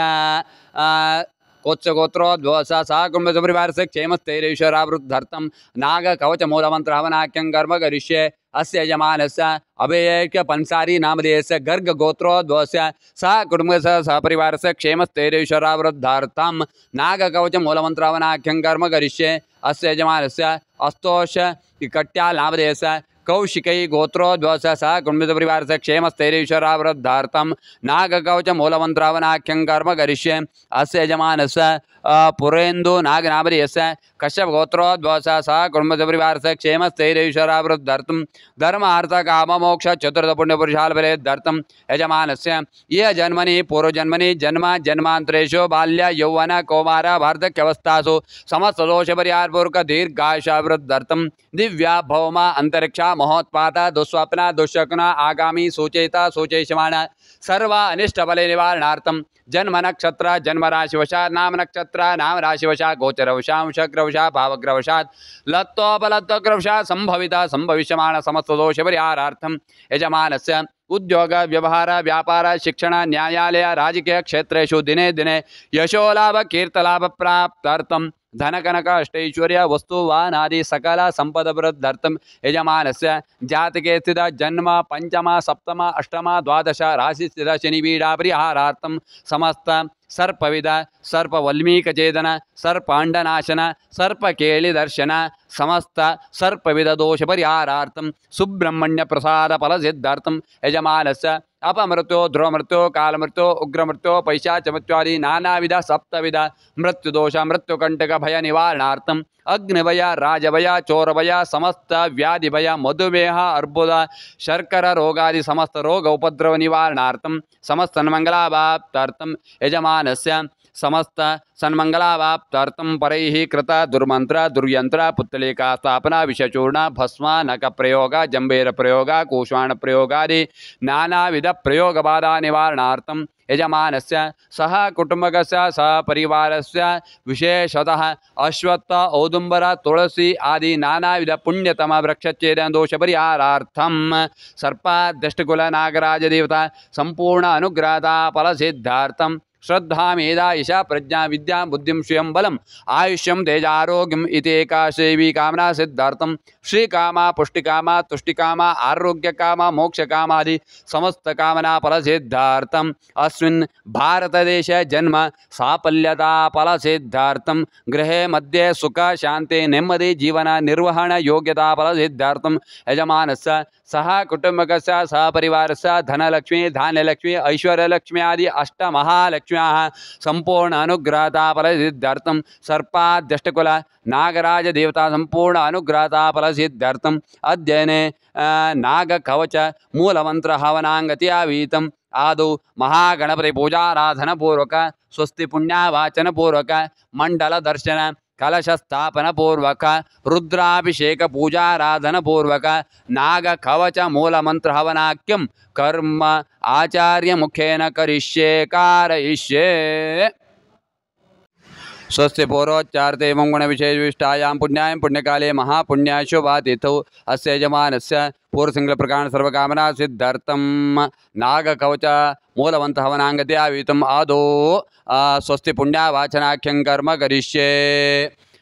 कोत्सगोत्रोद्भवस्य सा कुटुंबस्य परिवारस्य क्षेमस्थैर्यैश्वर्यावृद्धार्थं नागकवचमूलमन्त्रावनाख्यं कर्म करिष्ये अस्य यजमानस्य अभयैक्य पंसारी नामधेयस्य गर्ग गोत्रोद्भवस्य सा कुटुंबस्य सपरिवारस्य क्षेमस्थैर्यैश्वर्यावृद्धार्थं नागकवचमूलमन्त्रावनाख्यं कर्म करिष्ये अस्य यजमानस्य अस्तोष कट्याल नामधेयस्य कौशिकै गोत्रोद्भवस्य सा कुटुंबस्य परिवारस्य क्षेमस्थैर्यैश्वर्यावृद्धार्थं नागकवचमूलमन्त्रावनाख्यं कर्म करिष्ये अस्य यजमानस्य पुरेन्दु नागनामधेयस्य कश्यप गोत्रोद्भवस्य सा कुटुंबस्य परिवारस्य क्षेमस्थैर्यैश्वर्यावृद्धार्थं धर्म अर्थ काम मोक्ष चतुर्थ पुण्यपुरुषालफलेद्धर्थं यजमानस्य ये जन्मनि पूर्वजन्मनि जन्म जन्मान्तरेषु बाल्य यौवन कौमार वार्धक्यावस्थासु समस्तदोषपरिहारपूर्वक दीर्घायुषावृद्धार्थं दिव्या भौमा अंतरिक्षा महोत्पात दुस्वप्न दुःशकुन आगामी सूचयिता सूचयिष्यमाण सर्व अनिष्ट बल निवारणार्थं जन्म नक्षत्र जन्म राशिवशा नाम नक्षत्र नाम राशिवशा गोचरवशांशग्रवशा भावग्रवशात् लत्तोपलत्तग्रवशा संभविता संभविष्यमाण समस्त दोष परिहारार्थं यजमानस्य उद्योग व्यवहार व्यापार शिक्षण न्यायालय राजकीय क्षेत्रेषु दिने दिने यशोलाभ कीर्तलाभ प्राप्त्यर्थं धनकनक अष्टैश्वर्य वस्तुवानादि सकल संपदवृद्ध्यर्थं यजमानस्य जातके स्थित जन्म पंचम सप्तम अष्टम द्वादश राशि स्थित शनिपीडा परिहारार्थं समस्त सर्पविद सर्पवल्मीकचेदन सर्पाण्डनाशन सर्पकेलिदर्शन समस्त सर्पविद दोष परिहारार्थं सुब्रह्मण्य प्रसाद फलसिद्धार्थं यजमानस्य अपमृत्यो ध्रुवमृत्यो कालमृत्यो उग्रमृत्यो पैशाचमृत्यादि नानाविध सप्तविध मृत्युदोष मृत्युकंटक भय निवारणार्थं अग्निभय राजभय चोरभय समस्त व्याधिभय मधुमेह अर्बुद शर्कर रोगादि समस्त रोग उपद्रव निवारणार्थं समस्त सन्मंगलाभाप्त्यर्थं यजमानस्य समस्त सन्मंगलाभाप्त्यर्थं परैः कृत दुर्मंत्र दुर्यंत्र पुत्तलिका स्थापना विषचूर्ण भस्म नक प्रयोग जंबेर प्रयोग कूष्माण प्रयोगादि नानाविध प्रयोग बाधा निवारणार्थं यजमानस्य सह कुटुंबकस्य सह परिवारस्य विशेषतः अश्वत्थ औदुंबर तुलसी आदि नानाविध पुण्यतम वृक्षच्छेदन दोष परिहारार्थं सर्पादष्टकुल नागराज देवता संपूर्ण अनुग्रहता फलसिद्धार्थं श्रद्धा मेधा ईशा प्रज्ञा विद्या बुद्धिं श्रियं बलम आयुष्यं तेजारोग्यम इत्येका सेवी कामना सिद्धार्थं श्रीकामा पुष्टिकामा तुष्टिकामा आरोग्यकामा मोक्षकामादि समस्त कामना फलसिद्धार्थं अस्मिन् भारतदेशे जन्म साफल्यता फलसिद्धार्थं गृहे मध्ये सुख शांति नेम्मदि जीवन निर्वहण योग्यता फलसिद्धार्थं यजमानस्य सह कुटुंबकस्य सह परिवारस्य धनलक्ष्मी धान्यलक्ष्मी ऐश्वर्यलक्ष्मी आदि अष्टमहालक्ष्म्याः संपूर्ण अनुग्रहता फलसिद्धार्थं सर्पाद्यष्टकुल नागराज देवता संपूर्ण अनुग्रहता फलसिद्धार्थं अध्ययने नागकवच मूलमंत्र हवनांगत्यावीतम् आदौ महागणपति पूजाराधन पूर्वक स्वस्ति पुण्यावाचन पूर्वक मंडल दर्शन कलशस्थापन पूर्वक रुद्राभिषेक पूजाराधन पूर्वक नाग कवच मूलमंत्र हवनाख्यं कर्म आचार्य मुखेन करिष्ये कारयिष्ये। स्वस्ति पूर्वोच्चार्ते गुणविशेषविष्टायां पुण्यां पुण्यकाले महापुण्याशुभातिथौ अस्य यजमानस्य पूर्वसिंहप्रकाण सर्वकामना सिद्धार्थं नागकवच मूलवन्तहवनाङ्गत्या वीतम् आदौ स्वस्ति पुण्यावाचनाख्यं कर्म करिष्ये।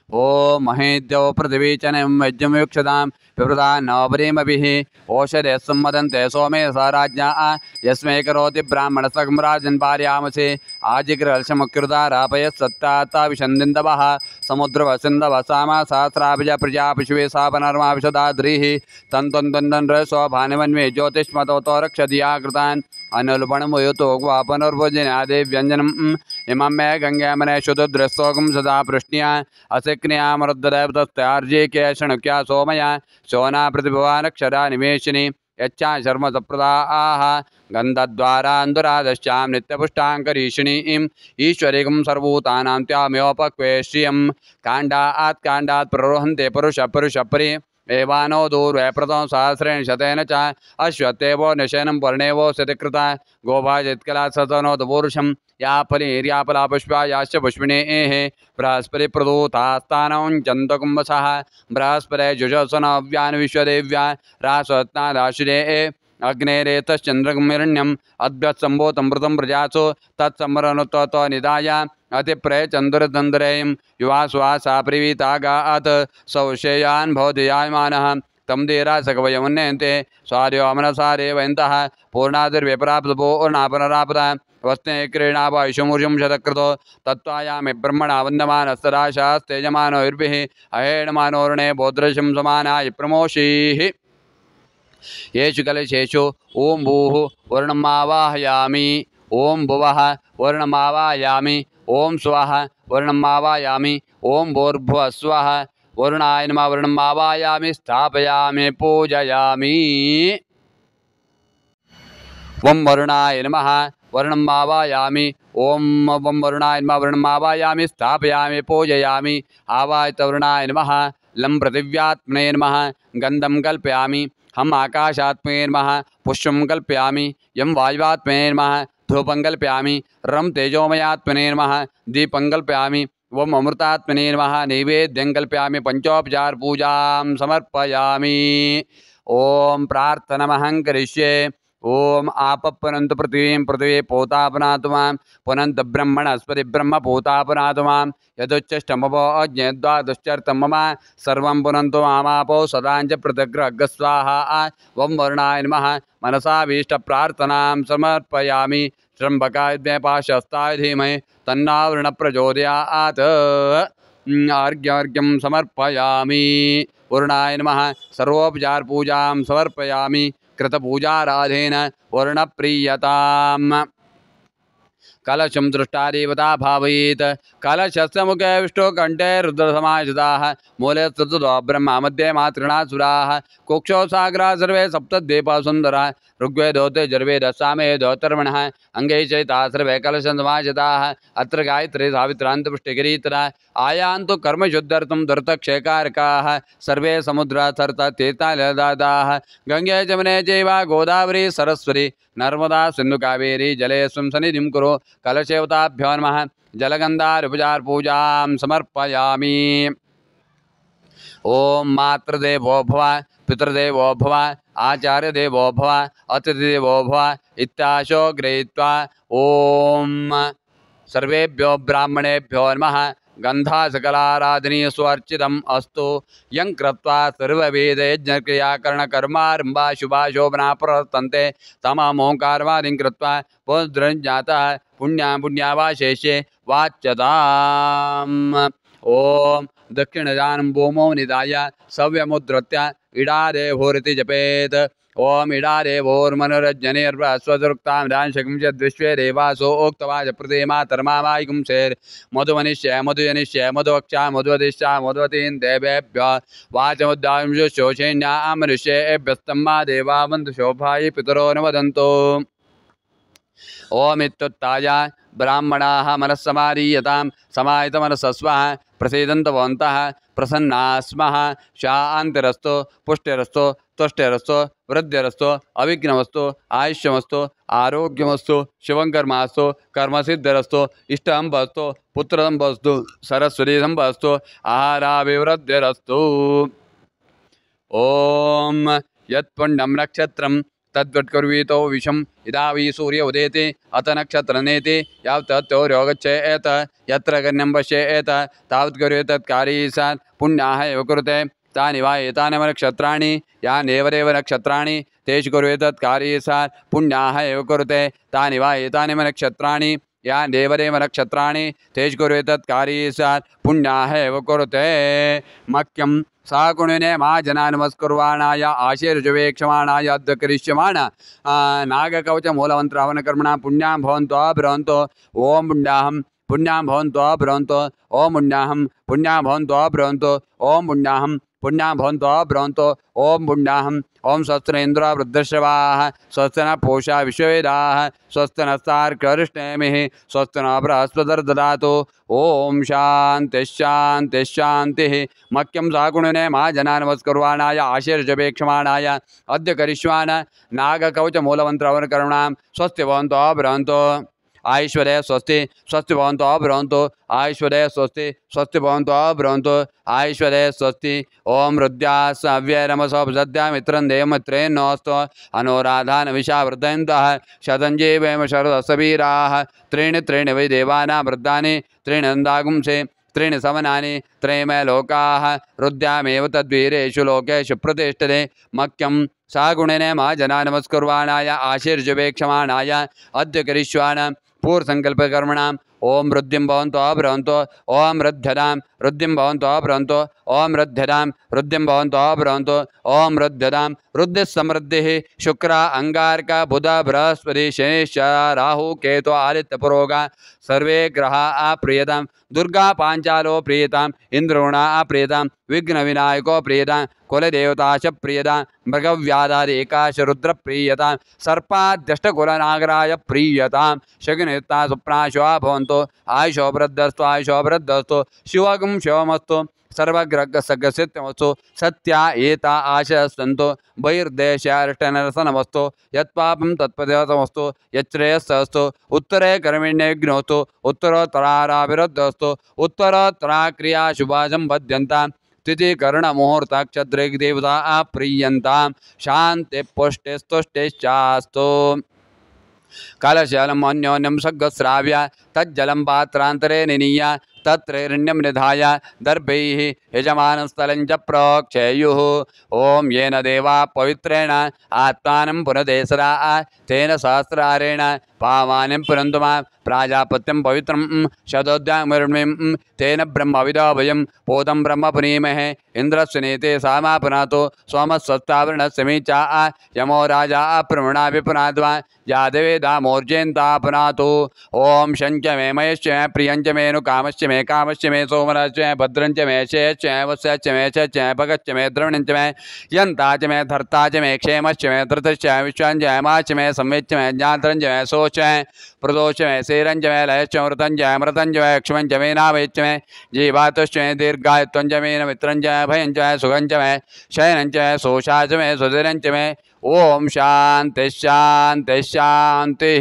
ओम महेद्यो पृथिवीचनं यज्ञमुक्षतां विवृता नवपरिमभिः ओषधे सम्मदन्ते सोमे साराज्ञा यस्मै करोति ब्राह्मणसकं राजन् पार्यामसे आजिग्रहर्षमुकृता रापयत् सत्ताता विशन्दिन्दवः समुद्रवसिन्दवः सामा सहस्राभिज प्रजा पशुवे सापनर्मा विशदाद्रिः तन्तुन्दन् स्वभानुमन्वे ज्योतिष्मतो रक्षधिया कृतान् अनुलुपणमुयुतो वापनुर्भुजनादे व्यञ्जनम् इमं मे गङ्गामने शुद्धद्रस्तोकं सदा पृष्ण्या असिक्न्यामरुद्रदेवतस्त्यार्जे केशणुक्या सोमया सोना प्रतिभवानक्षरा निमेशिनी यच्चा शर्म सप्रदाः गन्धद्वारान्दुरादश्चां नित्यपुष्टाङ्करीषिणीं ईश्वरीकं सर्वभूतानां त्याम्योपक्वेश्रियं काण्डात् प्ररोहन्ते परुषपरि एवानो दूर्वैप्रतं सहस्रेण शतेन च अश्वत्थेवो निशेनं पर्णेवो शतकृता गोभाजित्कला सतनोदपूरुषं या फलीर्यापला पुष्पा याश्च पुष्पिणेः बृहस्पति प्रदूतास्तानं चन्दकुम्भसः बृहस्पते जुषसनव्यान् विश्वदेव्या रासत्नादाशिरे अग्नेरेतश्चन्द्रगम्यरण्यम् अद्भुतसम्भूतमृतं प्रजासु तत्समरनुत्वत निधाय अतिप्रय चन्दुरदन्दरेयं युवा सुवासा प्रीवीतागात् सौशेयान् भवधियायमानः तं धीरासकवयमुन्नयन्ते स्वार्यो मनसा रेवयन्तः पूर्णादिर्व्यपराप्तपूर्णा पुनरापदा वस्ते क्रीणावायुषमूर्जं शतकृतो तत्त्वायामि ब्रह्मणा वन्दमानस्तराशास्तेजमानो युर्भिः अहेणमानोर्णे बोद्रशं समानाय प्रमोषीः येषु कलशेषु ॐ भूः वर्णमावाहयामि ॐ भुवः वर्णमावाहयामि ॐ स्वः वर्णमावाहयामि ॐ भूर्भुवः स्वः वरुणाय नमः वर्णमावाहयामि स्थापयामि पूजयामि वं वरुणाय नमः वर्णमावाहयामि ॐ वं वरुणाय नमः वर्णमावाहयामि स्थापयामि पूजयामि आवाहितवरुणाय नमः लं पृथिव्यात्मने नमः गन्धं कल्पयामि हम आकाशात्मने नमः पुष्पं कल्पयामि यं वायुवात्मने नमः धूपं कल्पयामि रं तेजोमयात्मने नमः दीपं कल्पयामि वम अमृतात्मने नमः नैवेद्यं कल्पयामि पंचोपचार पूजां समर्पयामि। ओम प्रार्थनमहं करिष्ये। ओम आपप्पनन्तु पृथिवीं पृथिवी पोतापनातु मां पुनन्त ब्रह्मणस्पति ब्रह्म पोतापनातु मां यदुच्चष्टमपो अज्ञद्वादश्चर्तं मम सर्वं पुनन्तु मामापो सदाञ्च पृथग्रग्स्वाहा। वं वरुणाय नमः मनसाभीष्टप्रार्थनां समर्पयामि। त्र्यम्बकाय पाशस्ताय धीमहि तन्नावृण प्रचोदयात्। अर्घ्यं समर्पयामि। वरुणाय नमः सर्वोपचार पूजां समर्पयामि। कृतपूजाराधेन वर्णप्रीयताम्। कलशं दृष्टा देवता भावयेत्। कलशस्य मुखे विष्णुकण्ठे रुद्रसमाहिताः मूले चतुर्दो ब्रह्मा मध्ये मातृणासुराः कुक्षौ सागरा सर्वे सप्तद्वीपा सुन्दरा ऋग्वेदोते यजुर्वेदः सामवेदोत्तरमणः अंगैः चैताः सर्वे कलशसमाहिताः। अत्र गायत्री सावित्रान्तपुष्टिगिरीतरा आयान्तु कर्मशुद्ध्यर्थं दुर्तक्षेकारकाः सर्वे समुद्राथर्ततीर्थालदादाः गंगे जमुने चैव गोदावरी सरस्वती नर्मदा सिन्धु कावेरी जलेऽस्मिन् सन्निधिं कुरु। कलशेवताभ्यो नमः। जलगन्धारुपचार पूजां समर्पयामि। ओम मातृदेवो भव पितृदेवो भव आचार्यदेवो भव अतिथिदेवो भव इत्याशो गृहीत्वा ओम सर्वेभ्यो ब्राह्मणेभ्यो नमः। गन्धासकलाराधनीय स्वार्चितम् अस्तु। यं कृत्वा सर्ववेदयज्ञक्रियाकरणकर्मारम्भा शुभा शोभना प्रवर्तन्ते तमोङ्कारवादिं कृत्वा पुनर्जातः पुण्यावाशेषे वाच्यताम्। ओम दक्षिणजानं भूमौ निधाय सव्यमुद्धृत्य इडादेवोरिति जपेत्। ओम इडादेवोर्मनुरजनेर्वस्वदुक्तां दानशकं देवासो उक्तवाच प्रतिमातर्मामायिकुं सेर् मधुवनिष्य मधुजनिष्य मधुवक्षा मधुवदिष्या मधुवतीं देवेभ्यो वाचमुद्दां शोषेण्यां मनुष्येभ्यस्तं मा देवा वन्तु शोभायै पितरो न वदन्तु। ओम इत्युत्थाय ब्राह्मणाः मनस्समारीयतां समाहितमनसस्वः प्रसीदन्तवन्तः प्रसन्ना स्मः। शान्तिरस्तु पुष्टिरस्तु तुष्टिरस्तु वृद्धिरस्तु अविघ्नमस्तु आयुष्यमस्तु आरोग्यमस्तु शिवंकर्मास्तु कर्मसिद्धिरस्तु इष्टंभस्तु पुत्रंभस्तु सरस्वतीसंभस्तु आहाराभिवृद्धिरस्तु। ओम यत्पुण्यं नक्षत्रं तद्वत्कुर्वीतो विषम यदा वै सूर्य उदेति अत नक्षत्रनेति यावत्तयोगच्छेत यत्र गण्यं पश्येत तावत् तत्कारी स्यात् पुण्याः एव कुरुते तानि वा एतानि नक्षत्राणि यान्येवरेव नक्षत्राणि तेषु कुर्वेत तत्कारी स्यात् पुण्याः एव कुरुते तानि वा एतानि नक्षत्राणि यान्येवरेव नक्षत्राणि तेषु कुर्वेत तत्कारी स्यात् पुण्याः एव कुरुते। मह्यं साकुणिने मा जना नमस्कुर्वाणाय आशीर्जुवेक्षमाणाय अद्य करिष्यमाण नागकवचमूलमन्त्रावनकर्मणा पुण्यां भवन्तो ब्रवन्तो ओम पुण्याहं पुण्यां भवन्तो ब्रवन्तो ओम पुण्याहं पुण्यां भवन्तो ब्रवन्तो ओम पुण्याहं पुण्यां भवन्तो ब्रवन्तो ओम पुण्याहं ओम स्वस्ति न इन्द्रो वृद्धश्रवाः स्वस्ति न पूषा विश्ववेदाः स्वस्ति नस्तार्करिष्णेमिः स्वस्ति न बृहस्पतिर्ददातु ओम शांति शांति शांतिः। मह्यं साकुणिने मा जना नमस्कुर्वाणाय आशीर्जुवेक्षमाणाय अद्य करिष्यमाण नागकवचमूलमन्त्रावनकर्मणां स्वस्ति भवन्तो ब्रवन्तो आयुष्वदे स्वस्ति स्वस्ति भवन्तो ब्रवन्तो आयुष्वदे स्वस्ति स्वस्ति भवन्तो ब्रवन्तो आयुष्वदे स्वस्ति। ओम रुद्रासव्ये नमसोपसद्या मित्रं देवमित्रेन्नोऽस्तु अनुराधान विशावृद्धयन्तः शतञ्जीवेम शरदसवीराः त्रीणि त्रीणि वै देवानां वृद्धानि त्रीणि नन्दागुंसे त्रीणि समनानि त्रयमे लोकाः रुद्यामेव तद्वीरेषु लोकेषु प्रतिष्ठते। मह्यं सागुणिने मा जना नमस्कुर्वाणाय आशीर्जुवेक्षमाणाय अद्य करिष्यमाण पूर्वसङ्कल्पकर्मणां ओम वृद्धिं भवन्तो ब्रवन्तो ओम वृद्ध्यतां वृद्धिं भवन्तो ब्रवन्तो ओम वृद्ध्यतां वृद्धिं भवन्तो ब्रवन्तो ओम वृद्ध्यतां वृद्धिः समृद्धिः शुक्र अंगारक बुध बृहस्पति शनिश्चर राहु केतु आदित्य पुरोगा सर्वे ग्रहाः प्रियतां दुर्गा पांचालो प्रियतां इंद्रोणा प्रियतां विघ्न विनायको प्रियतां कुलदेवताश प्रियतां मृगव्याधादि एकाश रुद्र प्रियतां सर्पाद्यष्टकुलनागराय प्रियतां शकुनियुक्ता सुप्राशो भवन्तु आयुषो वृद्धस्तु आयुषो वृद्धस्तु शिवगं शिवमस्तु सर्वग्रहसगसित्यमस्तु सत्या एता आशयस्तु बहिर्देशारिष्टनरसनमस्तु यत्पापं तत्पदेवतमस्तु यच्छ्रेयस्सस्तु उत्तरे कर्मिण्यग्नोस्तु उत्तरोत्तराराभिरुद्धस्तु उत्तरोत्तरा क्रिया शुभा संबध्यन्तां तिथि कर्ण मुहूर्ताक्षद्रेगदेवता प्रीयन्तां शान्ति पुष्टिस्तुष्टिश्चास्तु। कलशलं अन्योन्यं सग्गस्राव्य तज्जलं पात्रान्तरे निनीय तत्रैरण्यं निधाय दर्भैः यजमानस्थलं च प्रोक्षेयुः। ओम येन देवा पवित्रेण आत्मानं पुनदे सदा तेन सहस्रारेण पावानं पुनन्तु मां प्राजापत्यं पवित्रं शतोद्यामरुण्यं तेन ब्रह्मविदो वयं पोतं ब्रह्म पुनीमहे इंद्रस्य नीते सामापुनातो सोमस्वस्तावरणस्य मीचा यमो राजा प्रमणा विपुनाद्वा यादवेदामोर्जेन्ता पुनातो। ओम शंच मे मयश्च मे प्रियंच मे नु कामश्च मे कामश्च मे सोमरश्च मे भद्रंच मे शेश्च मे वस्यश्च मे च मे भगश्च मे द्रवणञ्च मे यन्ता च मे धर्ता च मे क्षेमश्च मे धृतश्च मे विश्वञ्च मे माच मे संवेच्च मे ज्ञात्रञ्च मे सोच मे प्रदोष मे शेरञ्च मे लयश्च मृतञ्च मे मृतञ्च मे क्षमञ्च मे नावैच्च मे जीवातुश्च मे दीर्घायुत्वञ्च मे मित्रञ्च मे भयञ्च मे सुखञ्च मे शयनञ्च मे सोषाच मे सुधिरञ्च मे। ओम शांति शांति शांति।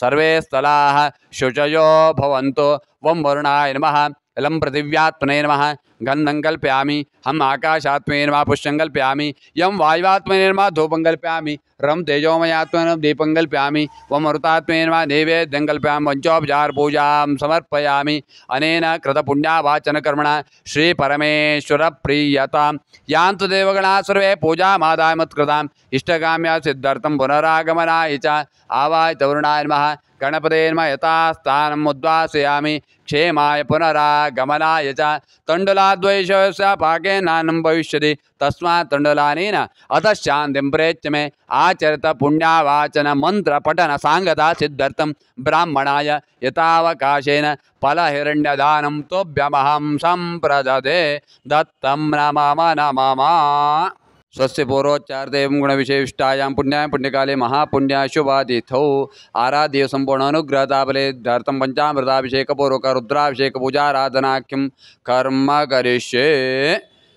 सर्वे स्थलाः शुचयो भवन्तु। वं वरुणाय नमः इलं पृथिव्यात्मने नमः गन्धं कल्पयामि हम आकाशात्मने नमः पुष्पं कल्पयामि यं वायुवात्मने नमः धूपं कल्पयामि रं तेजोमयात्मने दीपं कल्पयामि वं मरुतात्मने नमः नैवेद्यं कल्पयामि पंचोपचार पूजां समर्पयामि। अनेन कृतपुण्यावाचनकर्मणा श्रीपरमेश्वरप्रीयतां यान्तु देवगणाः सर्वे पूजामादाय मत्कृताम् इष्टकाम्या सिद्धार्थं पुनरागमनाय च आवाहितवरुणाय नमः गणपते नमः यथास्थानम् उद्वासयामि क्षेमाय पुनरागमनाय च। तण्डुलाद्वैषस्य पाकेनान्नं भविष्यति तस्मात् तण्डुलानेन अतः शान्तिं प्रेत्य मे आचरित पुण्यावाचन मंत्र पठन सांगता सिद्धार्थं ब्राह्मणाय यथावकाशेन फलहिरण्यदानं तोभ्यमहं सम्प्रददे दत्तं नमः नमः। स्वस्य पूर्वोच्चार्थे गुणविशेषिष्टायां पुण्याय पुण्यकाले महापुण्याशुभातिथौ आराध्य संपूर्ण अनुग्रहताबले धर्तम पंचामृताभिषेक पूर्वक रुद्राभिषेक पूजाराधनाख्यं कर्म करिष्ये।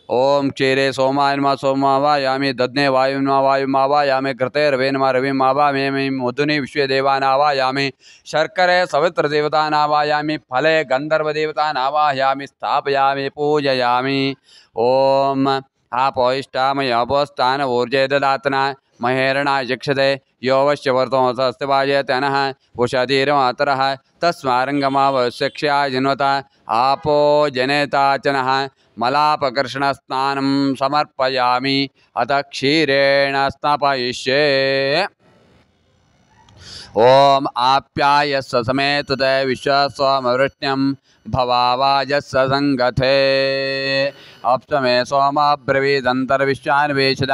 ओम क्षीरे सोमाय नमः सोमावायामि दध्ने वायुमावायामि कृते रवे नमः रविमावायामि मधुनि विश्वदेवानावायामि शर्करे सवित्रदेवतानावायामि फले गन्धर्वदेवतानावायामि स्थापयामि पूजयामि। ओम आपोष्टामय अपोस्तान ऊर्जे ददातना महेरणाय चक्षते यो वश्य वर्तमोऽस्ति वाजयतनः उषधीरमातरः तस्मारङ्गमावस्यक्ष्या जिन्वता आपो जनेताचनः मलापकर्षणस्नानं समर्पयामि अथ क्षीरेण स्नापयिष्ये। ओम आप्यायस्स समेतद विश्वस्वमवृष्ण्यं भवावाजस्स संगथे अप्समे सोमाब्रवीदन्तर्विश्वान्वेषद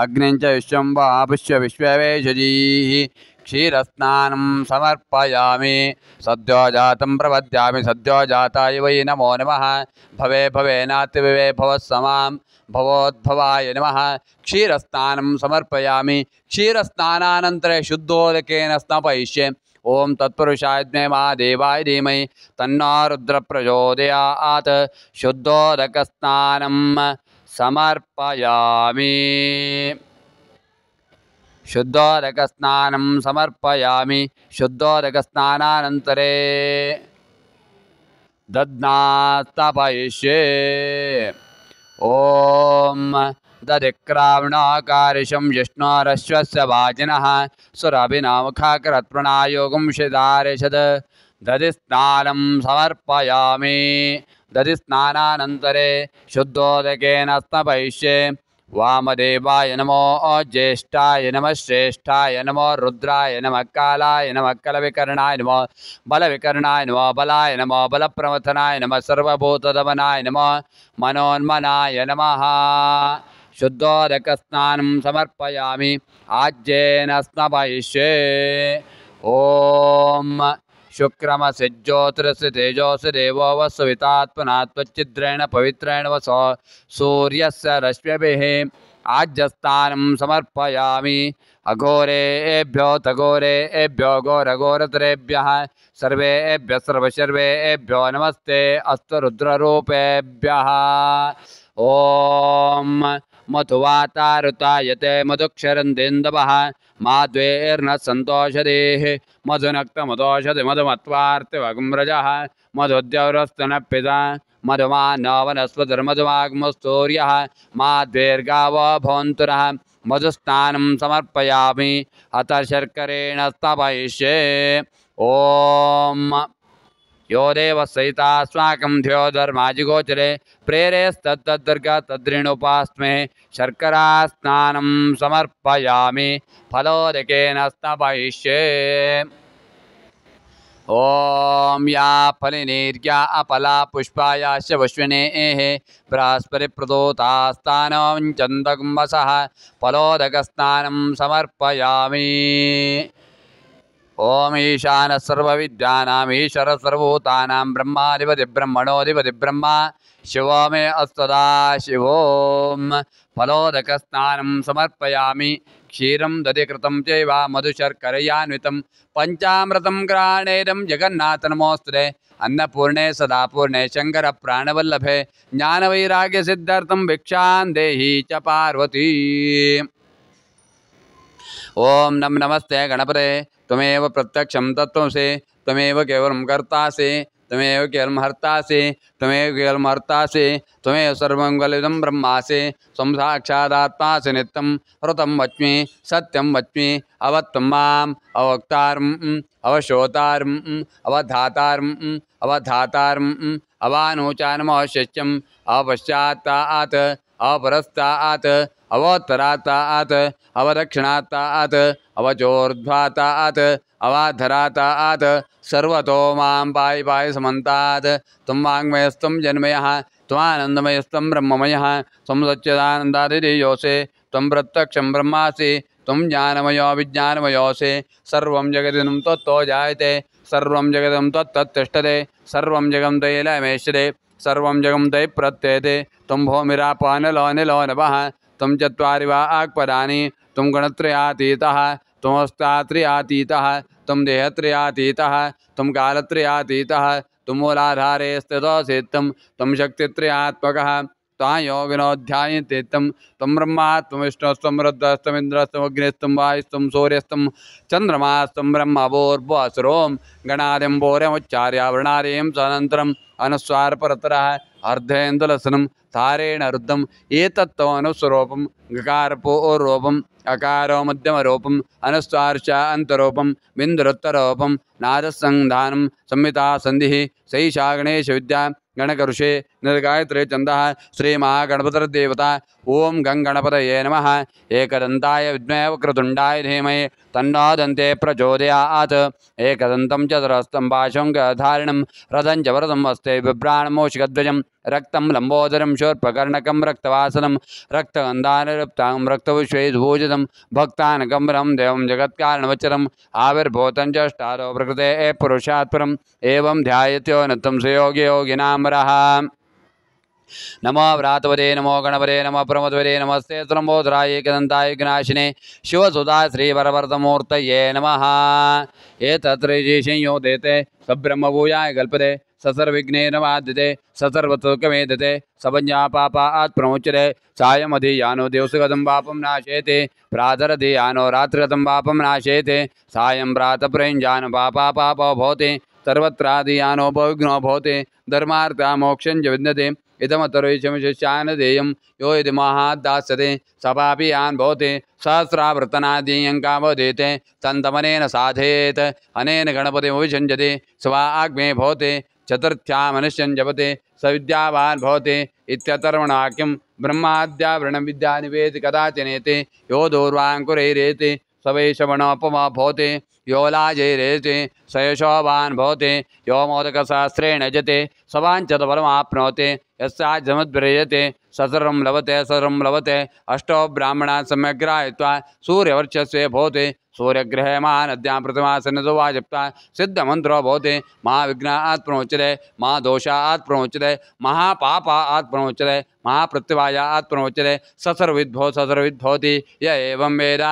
अग्निञ्च विश्वं वापुष्य विश्ववेशजीः क्षीरस्नानं समर्पयामि सद्यो जातं प्रपद्यामि सद्यो जाताय वै नमो नमः भवे भवेनातिभवे भवत्समां भवोद्भवाय नमः क्षीरस्नानं समर्पयामि क्षीरस्नानानन्तरे शुद्धोदकेन स्नापयिष्ये। ओम तत्पुरुषाय विद्महे महादेवाय धीमहि तन्नो रुद्रः प्रचोदयात् शुद्धोदकस्नानं समर्पयामि शुद्धोदकस्नानं समर्पयामि शुद्धोदकस्नानानन्तरे दध्ना स्थापयिष्ये। ओम दधिक्रावणाकारिशं जिष्णोरश्वस्य वाजिनः सुरभिनामुखाकरत्प्रणायोगं शिदारिषद दधिस्नानं समर्पयामि दधिस्नानानन्तरे शुद्धोदकेन स्नापयिष्ये। वामदेवाय नमो ज्येष्ठाय नमः श्रेष्ठाय नमो रुद्राय नमः कालाय नमः कलविकर्णाय नमः बलविकर्णाय नमः बलाय नमः बलप्रमथनाय नमः सर्वभूतदमनाय नमः मनोन्मनाय नमः शुद्धोदकस्नानं समर्पयामि आज्येन स्नापयिष्ये। ओम शुक्रमसि ज्योतिरसि तेजोसि देवो वसुवितात्मना त्वच्चिद्रेण पवित्रेण वसो सूर्यस्य रश्मिभिः आज्यस्नानं समर्पयामि अघोरेभ्यो तघोरेभ्यो घोरघोरतरेभ्यः सर्वेभ्यः सर्वशर्वेभ्यो नमस्ते अस्तु रुद्ररूपेभ्यः। ओम मधुवातारुतायते मधुक्षरन्देन्दवः माद्वेर्न सन्तोषदेः मधुनक्तमदोषधि मधुमत्वार्तिवगुम्रजः मधुद्यौरस्तनपिता मधुमानवनस्पतिर्मधुवाग्मस्तूर्यः माद्वेर्गावो भवन्तुरः मधुस्नानं समर्पयामि अथ शर्करेण स्थापयिष्ये। ओम यो देवसहितास्माकं ध्योधर्माजिगोचरे प्रेरेस्तद्दर्गा तद्रेणुपास्मे शर्करास्नानं समर्पयामि फलोदकेन स्नापयिष्ये। ओम या फलिनीर्या अपला पुष्पायाश्च पुष्पिनेः बृहस्पतिप्रदोतास्तानं चन्दकुम्भसः फलोदकस्नानं समर्पयामि। ओम ईशान सर्वविद्यानां ईश्वर सर्वभूतानां ब्रह्माधिपति ब्रह्मणोऽधिपति ब्रह्मा शिवो मे अस्तदा शिवोम फलोदकस्नानं समर्पयामि क्षीरं दधिकृतं चैव मधुशर्करयान्वितं पंचामृतं ग्राणेदं जगन्नाथ नमोस्तुते अन्नपूर्णे सदापूर्णे शंकर प्राणवल्लभे ज्ञानवैराग्य सिद्धार्थं भिक्षां देहि च पार्वती। ओम नम नमस्ते गणपते त्वमेव प्रत्यक्षं तत्त्वमसि त्वमेव केवलं कर्तासि त्वमेव केवलं हर्तासि त्वमेव केवलं हर्तासि त्वमेव सर्वमङ्गलदं ब्रह्मासि त्वं साक्षादात्मासि नित्यं ऋतं वच्मि सत्यं वच्मि अवत्वं माम् अवक्तारम् अवशोतारम् अवधातारम् अवधातारम् अवानोचानमवशिष्यम् अपश्चात्तात् अपरस्तात् अवोत्तरात्तात् अवदक्षिणात्तात् अवचोर्ध्वात्तात् अवाधरात्तात् सर्वतो मां पाहि पाहि समन्तात् त्वं वाङ्मयस्त्वं जन्मयः त्वानन्दमयस्त्वं ब्रह्ममयः त्वं सच्चिदानन्दादिदेयोऽसि त्वं प्रत्यक्षं ब्रह्मासि त्वं ज्ञानमयो विज्ञानमयोऽसि सर्वं जगदिदं त्वत्तो जायते सर्वं जगदं त्वत्तत्तिष्ठते सर्वं जगं त्वयि लयमेष्यते सर्वं जगं त्वयि प्रत्येते त्वं भूमिरापानलो निलो नभः त्वं चत्वारि वा आक्पदानि त्वं गणत्रयातीतः त्वमस्तात्रयातीतः त्वं देहत्रयातीतः त्वं कालत्रयातीतः त्वं मूलाधारे स्थितोऽसि त्वं शक्तित्रयात्मकः योगिनोध्यायन्ते तं ब्रह्मा त्वं विष्णुस्त्वं रुद्रस्त्वं इन्द्रस्त्वं अग्निस्त्वं वायुस्त्वं सूर्यस्त्वं चन्द्रमास्त्वं ब्रह्मभूर्भुवस्सुरों गणादिं भूरिमुच्चार्य वृणादिं तदनन्तरम् अनुस्वारपरतरः अर्धेन्दुलसनं तारेण रुद्धम् एतत्तमनुस्वरूपं गकारपूर्वरूपम् अकारो मध्यमरूपम् अनुस्वार्च अन्तरूपं बिन्दुरुत्तरूपं नादसंधानं संहिता संधिः सैषा गणेशविद्या गणकऋषे निर्गायत्रे छन्दः श्रीमहागणपतिर्देवता ओं गणपतये नमः एकदन्ताय विद्महे वक्रतुण्डाय धीमहि तन्नो दन्ते प्रचोदयात् एकदन्तं चतुरस्तं पाशंकधारिणं रथं च वरदं हस्ते बिभ्राणमूषिकध्वजं रक्तं लम्बोदरं शूर्पकर्णकं रक्तवासनं रक्तगन्धानुरक्तां रक्तविश्वेशभूषितं भक्तानकम्बरं देवं जगत्कारणवचरम् आविर्भूतं च अष्टादौ प्रकृतेः पुरुषात् परम् एवं ध्यायत्यो नतं सुयोगी योगिनामरः नमो व्रातवदे नमो गणपते नमो प्रमदवदे नमस्ते त्र्यम्बोधराय एकदन्ताय विघ्नाशिने शिवसुधा श्रीवरवर्धमूर्तये नमः एतत्र संयो देते सब्रह्मभूयाय कल्पते ससर्विघ्नेन वाद्यते ससर्वतुकमेधते सबज्ञा पापात् प्रमुच्यते सायमधियानो दिवसगतं पापं नाशेते प्रातरधियानो रात्रिगतं पापं नाशेते सायं प्रातःप्रयुञ्जानो पापो भवति सर्वत्राधियानो बहुघ्नो भवति धर्मार्था मोक्षं च विद्यते इदमतरुशमिशान देयं यो यदि महादास्यते सपापियान् भवति सहस्रावर्तनादीयं कामोदेते तन्तमनेन साधयेत् अनेन गणपतिमभिषञ्जते स्वाग्मे भवति चतुर्थ्या मनुष्यं जपते सविद्यावान् भवति इत्यतर्वणवाक्यं ब्रह्माद्यावरणविद्या निवेति कदाचिनेति यो दूर्वाङ्कुरैरेति स वै श्रवणोपमा भवति यो लाजैरेति स यशोवान् भवति यो मोदकशास्त्रेण यजते स वाञ्छतफलमाप्नोति यस्याज्जमुद्व्रजते सर्वं लभते अष्टो ब्राह्मणान् सम्यग्राहित्वा सूर्यवर्चस्वे भवति सूर्यग्रहे महानद्यां प्रतिमासन्नतो वाजप्ता सिद्धमन्त्रो भवति महाविघ्नात् प्रमुच्यते महादोषात् प्रमुच्यते महापापात् प्रमुच्यते महाप्रत्यवायात् प्रमुच्यते ससर्वविद्भवति य एवं वेद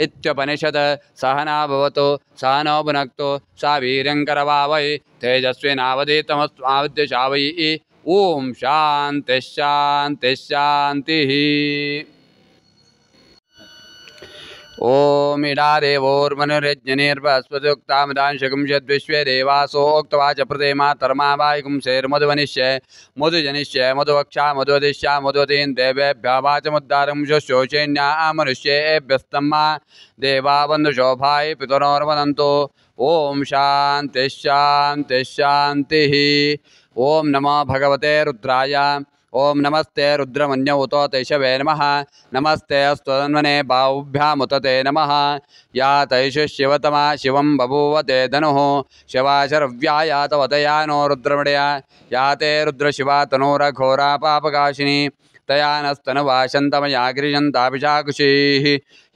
इत्युपनिषत् सहना भवतु सहनो भुनक्तु सा वीर्यं करवावहै तेजस्विनावधीतमस्माविद्विषावहै ओम शांति शांति शांति। ओम इडादेवोर्मनुरज्ञनिर्भस्पतियुक्तामदांशकं यद्विश्वे देवासोक्तवाच प्रदेमा तर्मावायुकुं शेर्मधुवनिष्य मधुजनिष्य मधुवक्षा मधुवदिष्या मधुवतीन् देवेभ्यः वाचमुद्धारं शुश्रूषेण्या मनुष्येभ्यस्तम्मा देवा बन्धुशोभाय पितरोर्वदन्तु ओम शांति शांति शांति। ओम नमो भगवते रुद्राय ओम नमस्ते रुद्रमन्यौतो तैषवे नमः नमस्ते अस्तन्वने बाहुभ्यामुतते नमः या तैष शिवतमा शिवं बभूवते धनुः शिवाशरव्याया तवतया नो रुद्रमणया या ते रुद्रशिवा तनूरघोरा पापकाशिनी तया नस्तनुवाशन्तमया गिरिशन्ताभिषाकुषीः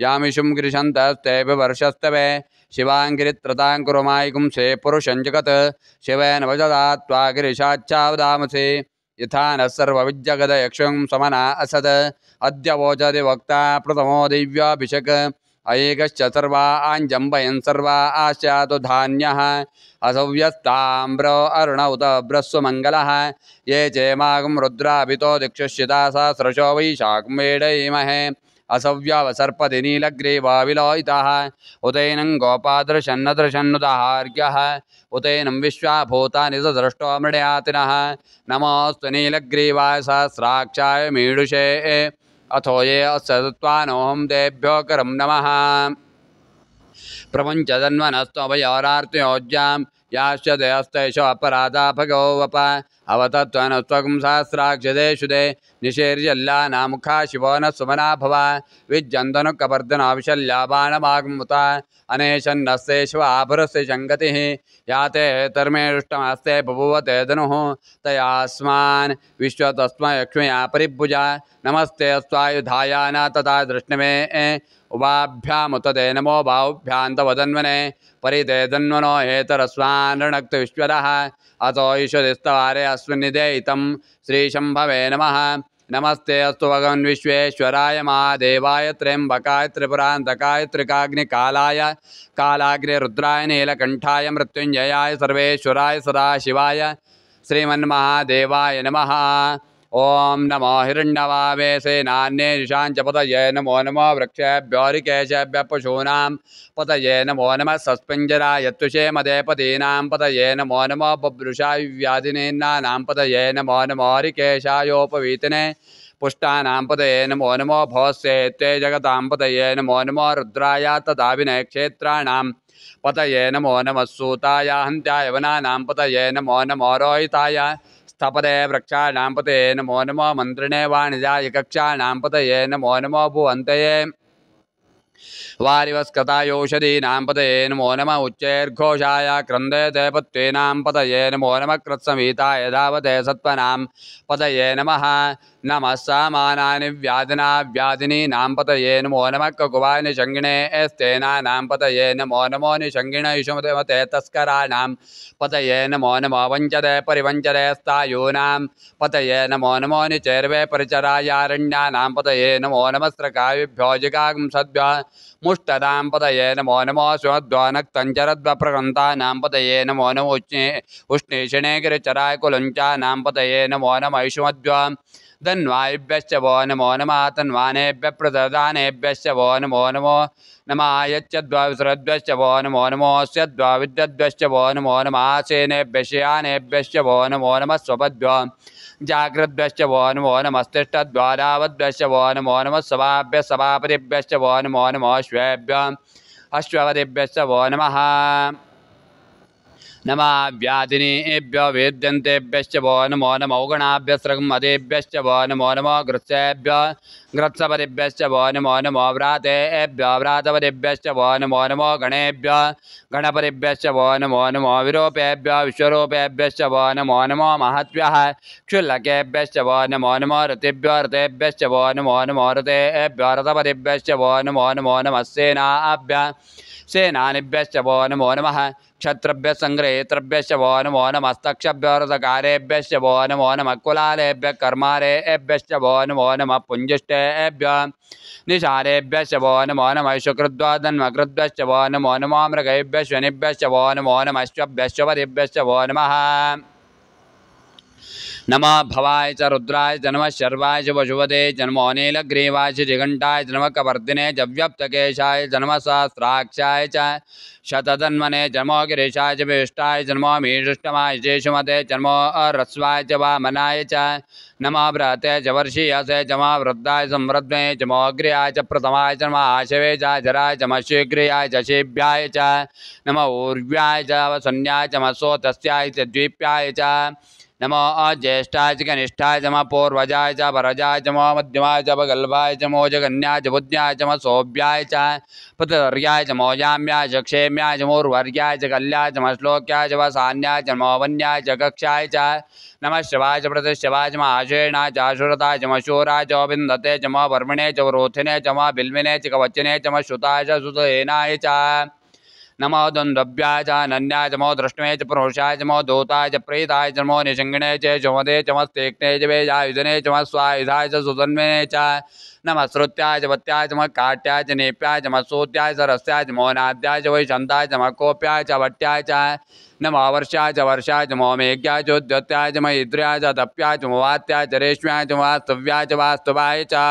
यामिषुं गिरिशन्तस्ते विवर्षस्तवे शिवाङ्गिरित्रताङ्कुरुमायिकुं से पुरुषं जगत् शिवेन वजदा त्वा गिरिशाच्चावदामसे यथा न सर्वविद्यगदयक्षं समना असद अद्य वोचति वक्ता प्रथमो दिव्याभिषेक अयेकश्च सर्वा आञ्जम्बयन् सर्वा आस्यातु धान्यः असव्यस्ताम्र अरुण उत ब्रस्वमङ्गलः ये चेमागं रुद्राभितो दिक्षुष्यता सहस्रशो वैशाखमेडयीमहे असव्यावसर्पति नीलग्रीवाविलोहितः उतैनं गोपादृशन्नदृशन्नुदाहार्घ्यः उतैनं विश्वाभूतानि सदृष्टो मृडयातिनः नमोऽस्तु नीलग्रीवाय सहस्राक्षाय मीडुषे अथो ये असत्त्वानोऽहं तेभ्यो करं नमः प्रपञ्चदन्वनस्त्वभयोरार्त्योज्यां याश्च दयस्तैष अपराधा भगवप अवतत्वनस्त्वकं सहस्राक्षदेषुदे निषेर्यल्लानामुखा शिवो न सुमना भव विज्जन्तनुकपर्दनाविशल्याबाणमागमुता अनेशन्नस्ते शिवाभरस्य शङ्गतिः याते धर्मेष्टमस्ते बभूवते धनुः तयास्मान् विश्वतस्मयक्ष्मया परिभुजा नमस्ते अस्त्वायुधाया न तथा दृष्णवे उभाभ्यामुतते नमो बाहुभ्यां तवदन्वने परिते धन्वनो हेतरस्वान् ऋणक्त विश्वदः अतो ईश्वरिस्तवारे अस्मिन्निदेहितं श्रीशम्भवे नमः नमस्ते अस्तु भगवन् विश्वेश्वराय महादेवाय त्र्यम्बकाय त्रिपुरान्तकाय त्रिकाग्निकालाय कालाग्निरुद्राय नीलकण्ठाय मृत्युञ्जयाय सर्वेश्वराय सदाशिवाय श्रीमन्महादेवाय नमः ओम नमो हिरण्यवावे सेनान्ये निशाञ्चपतये नमो नमो वृक्षेभ्योरिकेशेभ्यः पशूनां पतये नमो नमः सस्पिञ्जराय त्वषे मदेपतीनां पतये नमो नमो बभ्रुषाय व्याधिनेन्नानां पतये नमो नमो हरिकेशायोपवीतने पुष्टानां पतये नमो नमो भवस्ये ते जगतां पतये नमो नमो रुद्राय तथा विनयक्षेत्राणां पतये नमो नमः सूताय हन्त्याय वनानां पतये नमो नमो रोहिताय स्थपदे वृक्षाणां पतये नमो नमो मन्त्रिणे वाणिजाय कक्षाणां पतये नमो नमो भुवन्तये वारिवस्कतायोषधीनां पतये नमो नमः उच्चैर्घोषाय क्रन्दे देवत्वेनां पतये नमो नमः कृत्समीताय धावते सत्त्वनां पतये नमः नमः सामानानि व्याधिनीनां पतये नमो नमः ककुवाय निषङ्गिणे स्तेनानां पतये नमो नमो निषङ्गिणे युषमते तस्कराणां पतये नमो नमो वञ्चदे परिवञ्चदे स्थायूनां पतये नमो नमो निचैर्वे परिचरायारण्यानां पतये नमो नमः स्रकायुभ्यो जिगांसद्भ्यः मुष्टदां पतये नमो नमो स्वद्वानक्तञ्चरद्वप्रगन्तानां पतये नमो नमो उष्णेषणे गिरिचराय कुलञ्चानां पतये नमो नमः इषुमद्भ्यो धन्वायुभ्यश्च वो नमो नमः तन्वानेभ्यः प्रददानेभ्यश्च वो नमो नमो नमायच्चद्वाविसरद्भ्यश्च वो नमो नमो स्यद्वाविद्यद्भ्यश्च वो नमो नमः सेनेभ्यश्च वो नमो नमः स्वपद्भ्यो जागृद्भ्यश्च वो नमो नमस्तिष्ठद्वारावद्भ्यश्च वो नमो नमः सभाभ्यः सभापतिभ्यश्च वो नमो नमः अश्वपतिभ्यश्च वो नमः नमः व्याधिनीभ्यो वेद्यन्तेभ्यश्च वो नमो नमो गणाभ्यस्रगमदेभ्यश्च वो नमो नमो घृत्सेभ्यो घृत्सपतिभ्यश्च वो नमो नमो व्रातेभ्यो व्रातपतिभ्यश्च वो नमो नमो गणेभ्यो गणपतिभ्यश्च वो नमो नमो विरूपेभ्यो विश्वरूपेभ्यश्च वो नमो नमो महद्भ्यः क्षुल्लकेभ्यश्च वो नमो नमो ऋतेभ्यो ऋतेभ्यश्च वो नमो नमो ऋतेभ्यो रथपतिभ्यश्च वो नमो नमः सेनानिभ्यश्च वो नमो नमः क्षत्रभ्य संग्रहेतृभ्यश्च वो नमो नमस्तक्षभ्यो रथकारेभ्यश्च वो नमो नमः कुलालेभ्यः कर्मारेभ्यश्च वो नमो नमः पुञ्जिष्टेभ्यः निशारेभ्यश्च वो नमो नमः शुक्रद्वादन्मकृद्भ्यश्च वो नमो नमो मृगेभ्यः शनिभ्यश्च वो नमो नमः श्वभ्यश्च वो नमः नमः भवाय च रुद्राय च नमः शर्वाय च वशुवते च नमो नीलग्रीवाय च जिघण्टाय च नमः कवर्दिने च व्यप्तकेशाय च नमः सहस्राक्षाय च शतधन्वने च नमो गिरीशाय च विशिष्टाय च नमो मीषुष्टमाय च शेषुमते च नमो रस्वाय च वामनाय च नमः बृहते च वर्षीयसे च नमः वृद्धाय संवृद्ध्वे च नमो अग्र्याय च प्रथमाय च नमः आशवे च जराय च नमः शीघ्रियाय च शेभ्याय च नमः ऊर्व्याय च वसन्याय च नमः सोतस्याय च द्वीप्याय च नमो ज्येष्ठाय च कनिष्ठाय च नमः पूर्वजाय च परजाय च नमो मध्यमाय च भगल्भाय च नमो जगन्याय च बुद्ध्याय च नमः सोभ्याय च पतर्याय च नमो याम्याय च क्षेम्याय च नमोर्वर्याय च कल्याय च नमः श्लोक्याय च वसान्याय च नमो वन्याय च कक्षाय च नमः शिवाय च प्रतिशिवाय च नमः आशेणाय च आशुरताय च नमः शूराय च विन्दते च नमः वर्मणे च वरोथिने च नमः बिल्विने च कवचने च नमः श्रुताय च सुतहेनाय च नमो द्वन्द्वभ्याय च अनन्याय च नमो दृष्टवे च पुरुषाय च नमो दूताय च प्रीताय च नमो निषङ्गिणे च चमदे च नमस्तेक्ने च वेजायुधने च नमः स्वायुधाय च सुतन्विने च नमः श्रुत्याय च वत्याय च नमः काट्याय च नेप्याय च नमः सूत्याय च रस्याय च नमो नाद्याय च वैशन्ताय च नमः कोप्याय च वट्याय च नमः वर्षाय च वर्षाय च नमो मेघ्याय च उद्योत्याय च नमः इन्द्रियाय च तप्याय च नमो वात्याय च रेश्म्याय च वास्तव्याय च वास्तवाय च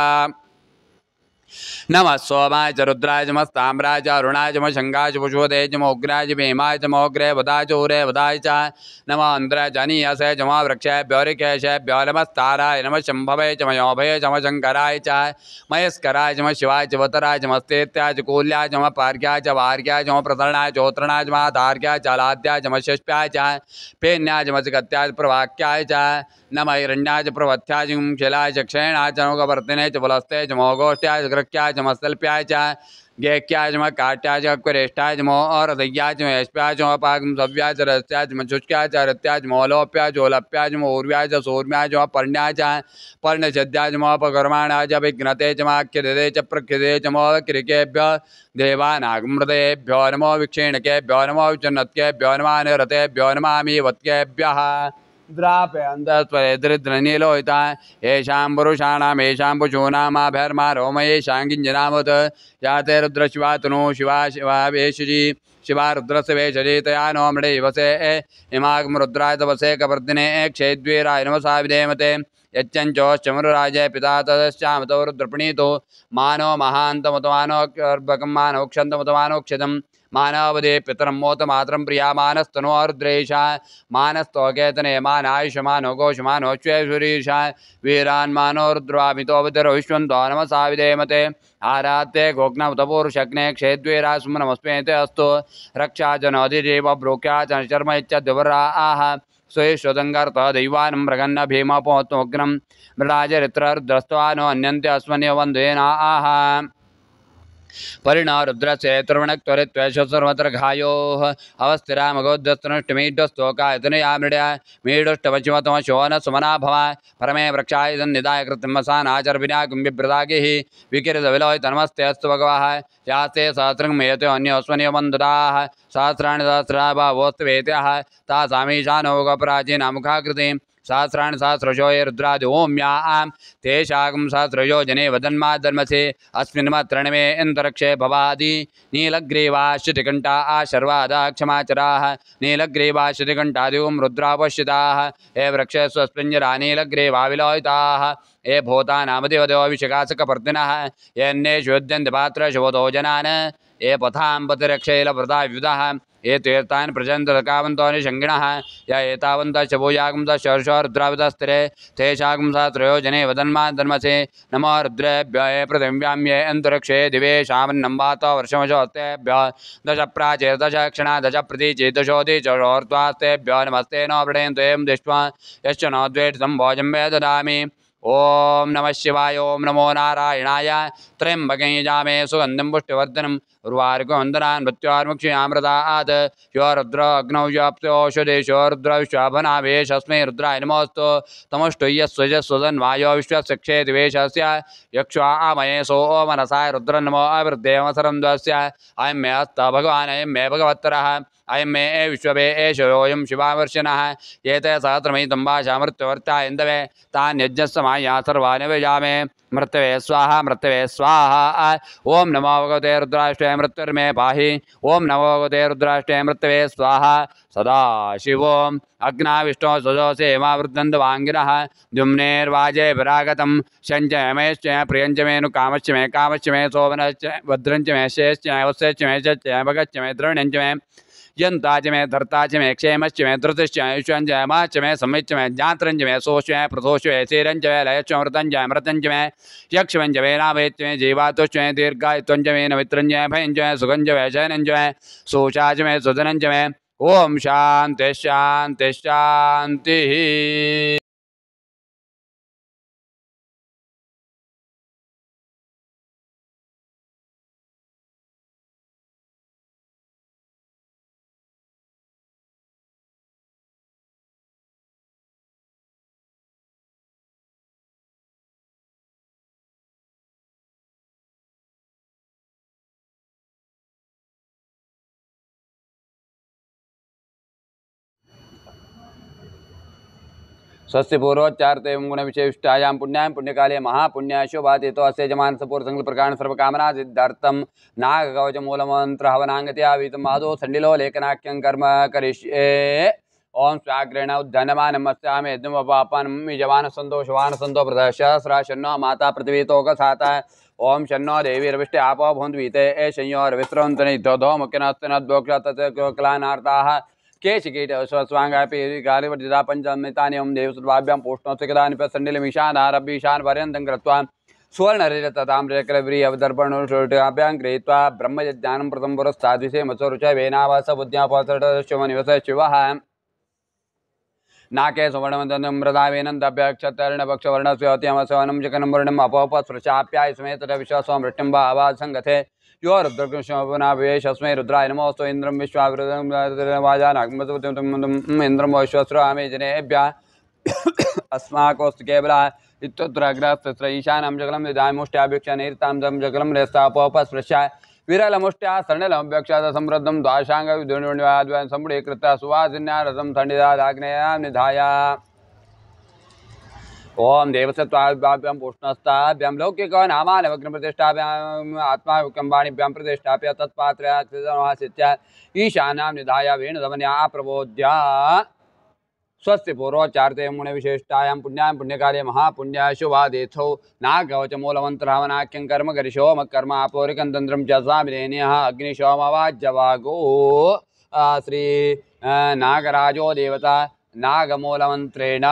नमः सोमाय च रुद्राय च नमः ताम्राय च अरुणाय च नमः शङ्गाय च पुष्पदे च नमः उग्राय च भीमाय च नमोग्रे वदाय च उरे वदाय च नमः इन्द्राय च अनीयसे च नमः वृक्षेभ्यो ऋकेशेभ्यो नमस्ताराय नमः शम्भवे च मयोभये च नमः शङ्कराय च महेश्कराय च नमः शिवाय च वतराय च नमस्तेत्याय च कूल्याय च नमः पार्क्याय च वार्याय च नमः प्रतरणाय च ओत्रणाय च नमः धार्याय च अलाद्याय च नमः षष्प्याय च फेन्याय च नमः गत्याय च प्रवाक्याय च नमः हिरण्याय च प्रवथ्याय च शिलाय च क्षयणाय च नमः कवर्तिने च बलस्ते च नमो गोष्ठ्याय च कृक्याय च मस्तल्प्याय च गेक्याय च नमः काट्याय च क्वरेष्ठाय च नमो हृदयाय च महेश्प्याय च नमः पाकं सव्याय च रस्याय च नमः शुष्क्याय च हृत्याय च नमो लोप्याय च ओलप्याय च नमो ऊर्व्याय च सौर्म्याय च नमः पर्ण्याय च पर्णछद्याय च नमः अपकर्माणाय च विघ्नते च नमः ख्यदे च प्रख्यदे च नमः क्रिकेभ्यः देवानागमृतेभ्यो नमो विक्षेणकेभ्यो नमो विचन्नत्केभ्यो नमः निरतेभ्यो नमामि वत्केभ्यः द्रापयन्तस्वरे दरिद्रनीलोहिता येषां पुरुषाणाम् येषां पशूनामाभर्मा रोमयेषां किञ्जनामुत याते रुद्रशिवा तनु शिवा शिवा वेशजी शिवा रुद्रस्य वेशजी तया नो मृडे वसे इमागं रुद्राय तपसे कवर्दिने क्षेद्वीराय नमसा विधेमते यच्चंचोश्चमरुराजे पिता तदश्चामतो रुद्रप्रणीतो मानो महान्तमुतमानोऽर्भकं मानोक्षन्तमुतमानोक्षितं मानवदे पितरं मोत मातरं प्रिया मानस्तनोरुद्रेशा मानस्तोकेतने मानायुषमानो घोषमानोच्चैश्वरीशा वीरान्मानो रुद्रामितोऽवतिरो विश्वन्तो नमसा विधेमते आरात्ते गोग्नमुतपूरुषग्ने क्षेद्वीरा सुमनमस्मेते अस्तु रक्षा जनोधिजीव ब्रोक्या जनचर्म इत्यद्वरा आह स्वेश्वदङ्गर्त दैवानं मृगन्न भीमपोत्मग्नं मृडाजरित्ररुद्रस्त्वानो अन्यन्ते अस्मन्यो वन्देना आह परिणा रुद्रस्य त्रिवणक्त्वरित्वेष सर्वत्र घायोः अवस्थिरा मगोद्यस्तनुष्टमीडस्तोकायतनया मृड्या मीडुष्टवचिमतमशोन सुमना भव परमे वृक्षायुधन्निदाय कृतिमसानाचर्विना कुम्भिप्रदागिः विकिरितविलोय तन्मस्ते अस्तु भगवः यास्ते सहस्रं मेयते अन्योस्मन्यो मन्ददाः सहस्राणि सहस्रा भावोऽस्तु तासामीशानोगपराचीनामुखाकृतिं सहस्राणि सहस्रशो ये रुद्रादि ओम्या तेषाकं सहस्रयो जने वदन्मा धर्मसे अस्मिन् मत्रणमे इन्दरक्षे भवादि नीलग्रीवाश्रुतिकण्ठा शर्वादा क्षमाचराः नीलग्रीवाश्रुतिकण्ठादिवं रुद्रापश्यताः ये वृक्षे स्वस्पिञ्जरा नीलग्रीवाविलोहिताः ये भूतानामधिवदेवविषकासकपर्दिनः येन्नेषु युध्यन्ति पात्रशुभतो जनान् ये पथां पतिरक्षैलव्रता विविधः ये तीर्थान् प्रजन्तकावन्तो निषङ्गिणः य एतावन्तः शभूयागं शर्षो रुद्रावितस्तिरे तेषागं सहस्रयो जने वदन्मा धर्मसे नमो रुद्रेभ्य ये पृथिव्यां ये अन्तरिक्षे दिवे शामन्नं वातो वर्षमशोस्तेभ्य दश प्राचे दश क्षणा दश प्रतीचे दशोदिचोर्त्वास्तेभ्यो नमस्ते नो वृणेन्दु एवं दृष्ट्वा यश्च नो द्वेषं भोजं मे ददामि ओम नमः शिवाय ओम नमो नारायणाय त्र्यंबके यजामे सुगंधिं पुष्टिवर्धनम् उर्वारुकवन्दनान् मृत्युर्मुक्षयामृतात् यो रुद्र अग्नौ योऽप्योषधेशो रुद्र विश्वाभनावेशस्मै रुद्राय नमोऽस्तु तमुष्टुय्यस्वजस्वदन्वायो विश्वस्य दिवेशस्य यक्षा आमये सो मनसाय रुद्र नमो अवृद्धेमसरं द्वस्य अयं मे हस्त भगवान् अयं मे भगवत्तरः अयं मे विश्ववे एषयोऽयं शिवावर्षिणः एते सहस्रमयितं भाषा मृत्युवर्ता इन्दवे तान् यज्ञस्समाया सर्वाणि वेजामे मृत्यवे स्वाहा ओम नमो भगवते रुद्राष्टय मृत्युर्मे पाहि ओम नमो भगवते रुद्राष्टय मृत्यवे स्वाहा सदा शिवोम अग्नाविष्टो सुजोसे वृद्धन्दवाङ्गिनः द्युम्नेर्वाजे विरागतं शञ्चमेश्च प्रियञ्च मे नु कामश्च मे शोभनश्च भद्रञ्च मे शेश्च मे वत्सश्च मे च भगश्च मे द्रण्यञ्च मे यन्ताच मे धर्ताच मे क्षेमश्च मे धृतिश्च मे युष्यञ्च मे माच मे समिच्च मे ज्ञात्रञ्च मे सोश्च मे प्रथोश्च मे चीरञ्च मे लयश्च मृतञ्च मे यक्षवञ्च मे नाभयश्च मे जीवातुश्च मे दीर्घायुत्वञ्च मे नमित्रञ्च मे भयञ्च मे सुगञ्च मे शयनञ्च मे शोचाच मे सुधनञ्च मे ओम शान्ति शान्ति शान्तिः। स्वस्य पूर्वोच्चारते गुण विशेषायां पुण्यां पुण्यकाले महापुण्याय शुभातीतो अस्य जमानसपूर्वसङ्कल्पप्रकारेण सर्वकामना सिद्धार्थं नागकवचमूलमन्त्र हवनाङ्गत्या वीतं माधो सण्डिलो लेखनाख्यं कर्म करिष्ये ओम स्वाग्रेण उद्धनमानमस्यामि यज्ञमपापानं यजमानसन्तोषवानसन्तो प्रदशस्राशन्नो माता पृथिवीतोकसाता ओम शन्नो देवीर्विष्टे आपो भुवन्वीते एषयोर्विस्रवन्तनिधो मुख्यनस्तनद्वोक्ष तत्कलानार्ताः केशिकीट स्वस्वाङ्गापिकालिवर्जिता पञ्चमितानि ओं देवसुर्वाभ्यां पोष्णोत्सकदानिपसण्डिलमीशानारभ्यीशान् पर्यन्तं कृत्वा सुवर्णरजतताम्रचक्रव्रीयवदर्पणोषोटाभ्यां गृहीत्वा ब्रह्मज्ञानं प्रथमं पुरस्ताद्विषे मत्सरुच वेनावास बुद्ध्यापोतशिवनिवस शिवः नाके सुवर्णमन्दं मृदावेनन्दभ्यक्षतर्णपक्षवर्णस्योत्यमसवनं जगनं वर्णम् अपोपस्पृशाप्याय समेत विश्वासो मृत्युं वा आवासङ्गते यो रुद्रकृष्णोपनावेशस्मै रुद्राय नमोऽस्तु इन्द्रं विश्वावृतं इन्द्रं वैश्वस्रामे जनेभ्यः अस्माकोऽस्तु केवलः इत्युत्तराग्रहस्तत्र ईशानं जगलं निधायमुष्ट्याभिक्षणैर्तां दं जगलं रेस्तापोपस्पृश्य विरलमुष्ट्या सण्डलमभ्यक्षात समृद्धं द्वाशाङ्गविद्युन्वाद्वयं सम्पूढीकृत्य सुवासिन्या रसं सण्डिदाग्नेयां निधाय ओम देवसत्वाभ्यां पुष्णस्ताभ्यां लौकिको नामानवग्नप्रतिष्ठाभ्याम् आत्माविकम्बाणिभ्यां प्रतिष्ठाप्य तत्पात्रयात्सित्य ईशानां निधाय वेणुधमन्या प्रबोध्य स्वस्ति पूर्वोच्चार्ते मुनिविशेष्टायां पुण्यां पुण्यकाले महापुण्याय शुभादेथौ नागकवचमूलमन्त्रावनाख्यं कर्म करिशोम कर्म आपोरिकं तन्त्रं च स्वामिनेन्यः अग्निशोमवाज्यवागो श्री नागराजो देवता नागमूलमन्त्रेण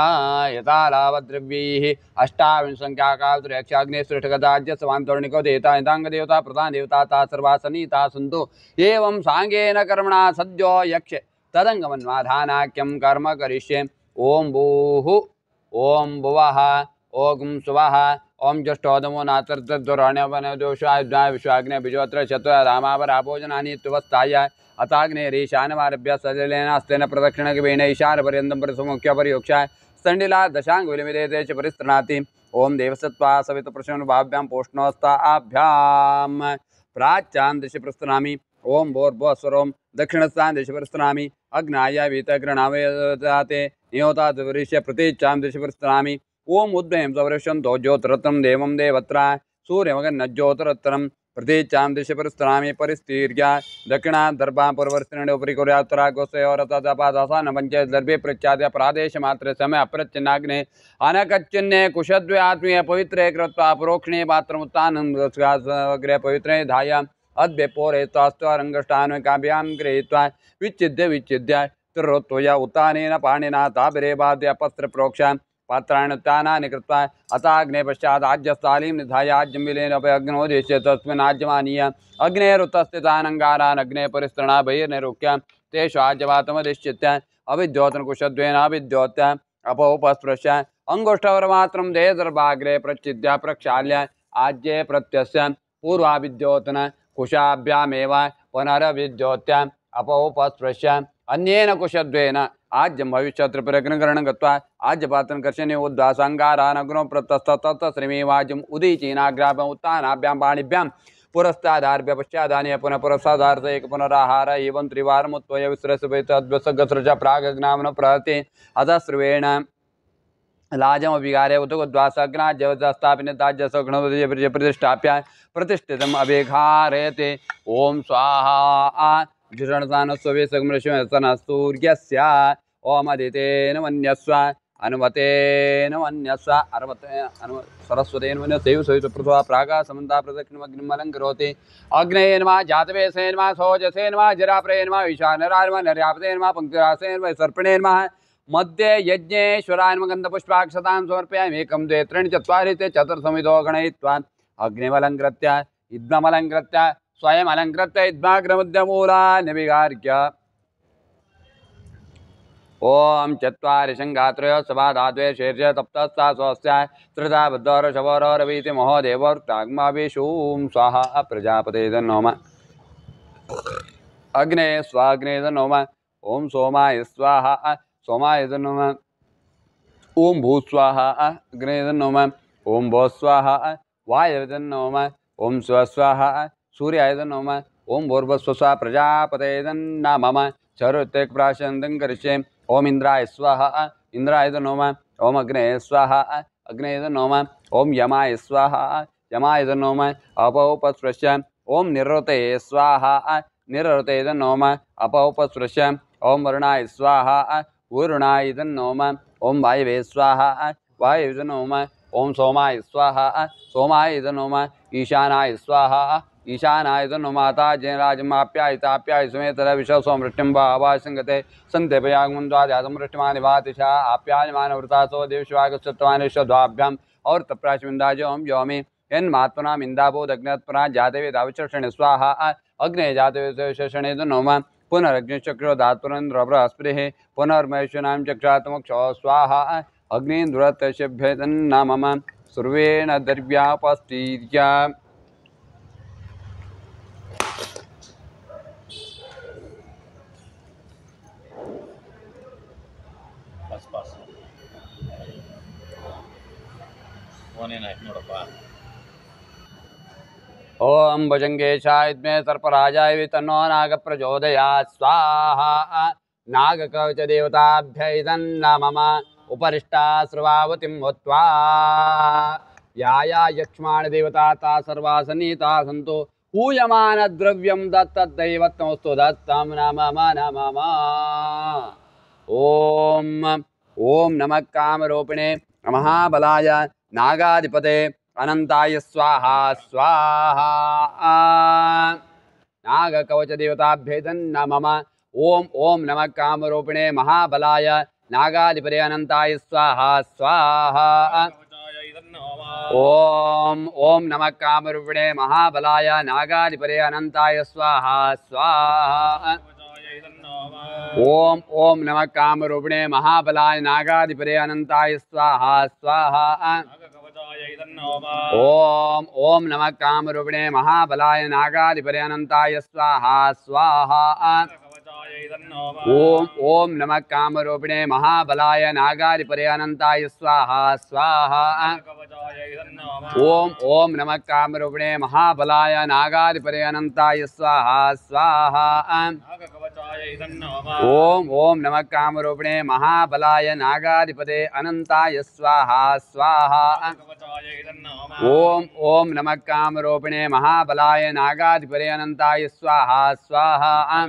यथा लाभद्रव्यैः अष्टाविंशसङ्ख्याकाग्नेश्वरगदाज्य समान्तर्णिको देवता यथाङ्गदेवता प्रधानदेवता ता सर्वा सनीता सन्तु एवं साङ्गेन कर्मणा सद्यो यक्षे तदङ्गमन्वाधानाख्यं कर्म करिष्ये ओं भूः ओं भुवः ओं सुवः ओं ज्येष्ठोदमो नातर्द्वराण्यवनदोषाय विश्वाग्ने बिजोत्र चतुर रामावराभोजनानि तुवस्थाय अताग्नेरीशानमारभ्य सजलेन हस्तेन प्रदक्षिणगवेण ईशानपर्यन्तं परिसमुख्यपर्योक्षाय स्तण्डिला दशाङ्गुलिमिदेते च परिस्तृणाति ओं देवसत्त्वा सवितप्रशमभाभ्यां पोष्णोस्ताभ्यां प्राच्यां दिशि प्रस्तनामि ओं भोर्भुवस्वरों दक्षिणस्थान दिशि प्रस्तनामि अग्नाय वीतग्रणावते नियोताद्वरिष्य प्रतीच्चां दिशि प्रस्तनामि ओं उद्वयं सवृष्यं तो ज्योतिरत्नं देवं देवत्रा सूर्यमगन्नज्योतिरत्नं प्रतीच्चां दिशि प्रस्तनामि परिस्तीर्य दक्षिणादर्भां पूर्वस्त्रीणे उपरि कुर्यात्तरागोस्तयोरथपादासान् पञ्चदर्भे प्रत्याद्य प्रादेशमात्रे समय अप्रच्छिन्नाग्ने अनकच्चिन्ने कुशद्वयात्मीय पवित्रे कृत्वा प्रोक्षणे पात्रमुत्थानग्रे पवित्रे धाय अद्भ्यपोरेत्वास्त्वरङ्गष्टान्विकाभ्यां गृहीत्वा विच्छिद्य त्रिरोत्वया उत्थानेन पाणिना ताभिरेवाद्य पस्त्रप्रोक्ष पात्राण्युत्थानानि कृत्वा अथाग्ने पश्चात् आज्यस्थालीं निधाय आज्यमिलेन अग्नोदिश्य तस्मिन् आज्यमानीय अग्नेरुत्थस्थितानङ्गारान् अग्ने परिस्तृणा बहिर्निरुक्य तेषु आज्यवातमधिश्चित्य अविद्योतनकुशद्वेनाविद्योत्य अपोपस्पृश्य अङ्गुष्ठवरमात्रं देदर्भाग्रे प्रच्छिद्य प्रक्षाल्य आज्ये प्रत्यस्य पूर्वाविद्योतन कुशाभ्यामेव पुनरविद्योत्य अपौपस्पृश्य अन्येन कुशद्वेन आज्यं भविष्यत्रिप्रग्नकरणं गत्वा आज्यपात्रं कर्षणे उद्वासाङ्गारानग्नो प्रतस्ततश्रीमेवाज्यम् उदीचीनाग्राभ्याम् उत्थानाभ्यां पाणिभ्यां पुरस्तादार्भ्य पश्चादानीय पुनः पुरस्तादार्थ एक पुनराहार एवं त्रिवारमुत्वय विसृजसगसृज प्रागग्नामनो प्रहते अधस्रुवेण लाजमभिगारे उदुग्द्वासग्नाज्यवस्थापिनदाज्यसघ्नोदय प्रतिष्ठाप्य प्रतिष्ठितम् अभिघारयते ओं स्वाहा जुषणसानस्ववेशगमृषस्तूर्यस्य ओम अदितेन मन्यस्व अनुमतेन मन्यस्व सरस्वतेन मन्यस्यैव सवितुपृथ्वा प्रागा समन्ता प्रदक्षिणमग्निमलङ्करोति अग्नेन मा जातवेशेन मा सोजसेन मा जराप्रेन मा ईशानराय मा नर्यापतेन मा पङ्क्तिरासेन मा सर्पणेन मा मध्ये यज्ञेश्वराय गन्धपुष्पाक्षतां समर्पयामि एकं द्वे त्रीणि चत्वारि ते चतुर्समितो गणयित्वा अग्निमलङ्कृत्य इद्मलङ्कृत्य स्वयम् अलङ्कृत्य इद्माग्रमुद्यमूलान् विगार्य ओं चत्वारि शङ्गात्रयो सभाधाद्वे शीर्ष तप्तस्ता स्वस्य त्रिधा बुद्धोरशवोरवीति महोदेवोर्ताग्माभिषूं स्वाहा प्रजापते नोम अग्ने स्वाग्ने नोम ओं सोमाय स्वाहा सोमाय नोम ओं भूस्वाहा अग्ने नोम ओं भोस्वाहा वायवे नोम ओं स्वस्वाहा सूर्याय नोम ओं भूर्भुवस्वः प्रजापते नमः चरुत्तेक प्राशन्तं करिष्ये ओं इंद्राय स्वाहा इंद्राय नोम ओं अग्ने स्वाहा अग्ने नोम ओं यमाय स्वाहा यमाय नोम अपौपस्पृश्य ओं निरृते स्वाहा निरृते नोम अपौपस्पृश्य ओं वरुणाय स्वाहा वरुणाय नोम ओं वायवे स्वाहा वायवे नोम ओं सोमाय स्वाहा सोमाय नोम ईशानाय स्वाहा ईशानाय नोमाता जयराजमाप्यायिताप्याय सुमेतर विश्वसोमृष्टिं वावासङ्गते सन्देपयागमुन्द्वाद्यातमृष्टिमानि वातिशा आप्यायमानवृतासो देवशिवागस्वत्वानिश्वद्वाभ्याम् और तप्राशमिन्दाज ओं व्योमि यन्मात्मनाम् इन्दाभूदग्नत्परा जातवेदाविचक्षणे स्वाहा अग्ने जातवेशणे नोम पुनरग्निश्चक्रो धात्पुरन्द्रबृहस्पतिः पुनर्महेश्वनां चक्षात्मक्षो स्वाहा अग्निन्द्रतशभ्य तन्नमः सर्वेण द्रव्यापस्तीर्य ओं भुजंगेशाय विद्महे सर्पराजाय तन्नो नागप्रचोदयात् स्वाहा नागकवचदेवताभ्यै तन्नमः उपरिष्टा सर्वावतीं भूत्वा या यक्ष्माणदेवता ता सर्वा सन्नीता सन्तु हूयमानद्रव्यं दत्तद्दैवत्वमस्तु दत्तं नमः नमः ओं ओम नमः कामरूपिणे महाबलाय नागाधिपते अनंताय स्वाहा स्वाहा नागकवच देवताभ्ये नमः ओम ओम नमः कामरूपिणे महाबलाय नागाधिपते अनंताय स्वाहा स्वाहा ओम ओम नमः कामरूपिणे महाबलाय नागाधिपते अनंताय स्वाहा स्वाहा ओम ओम नमः कामरूपिणे महाबलाय नागाधिपते अनंताय स्वाहा स्वाहा ओम ओम नमः कामरूपिणे महाबलाय नागाधिपते अनंताय स्वाहा स्वाहा ओम ओम नमः कामरूपिणे महाबलाय नागाधिपते अनंताय स्वाहा स्वाहा ओम ओम नमः कामरूपिणे महाबलाय नागाधिपते अनंताय स्वाहा स्वाहा ओम ओम नमः कामरूपिणे महाबलाय नागाधिपते अनंताय स्वाहा स्वाहा ओम ओम नमः कामरूपिणे महाबलाय नागाधिपते अनंताय स्वाहा स्वाहा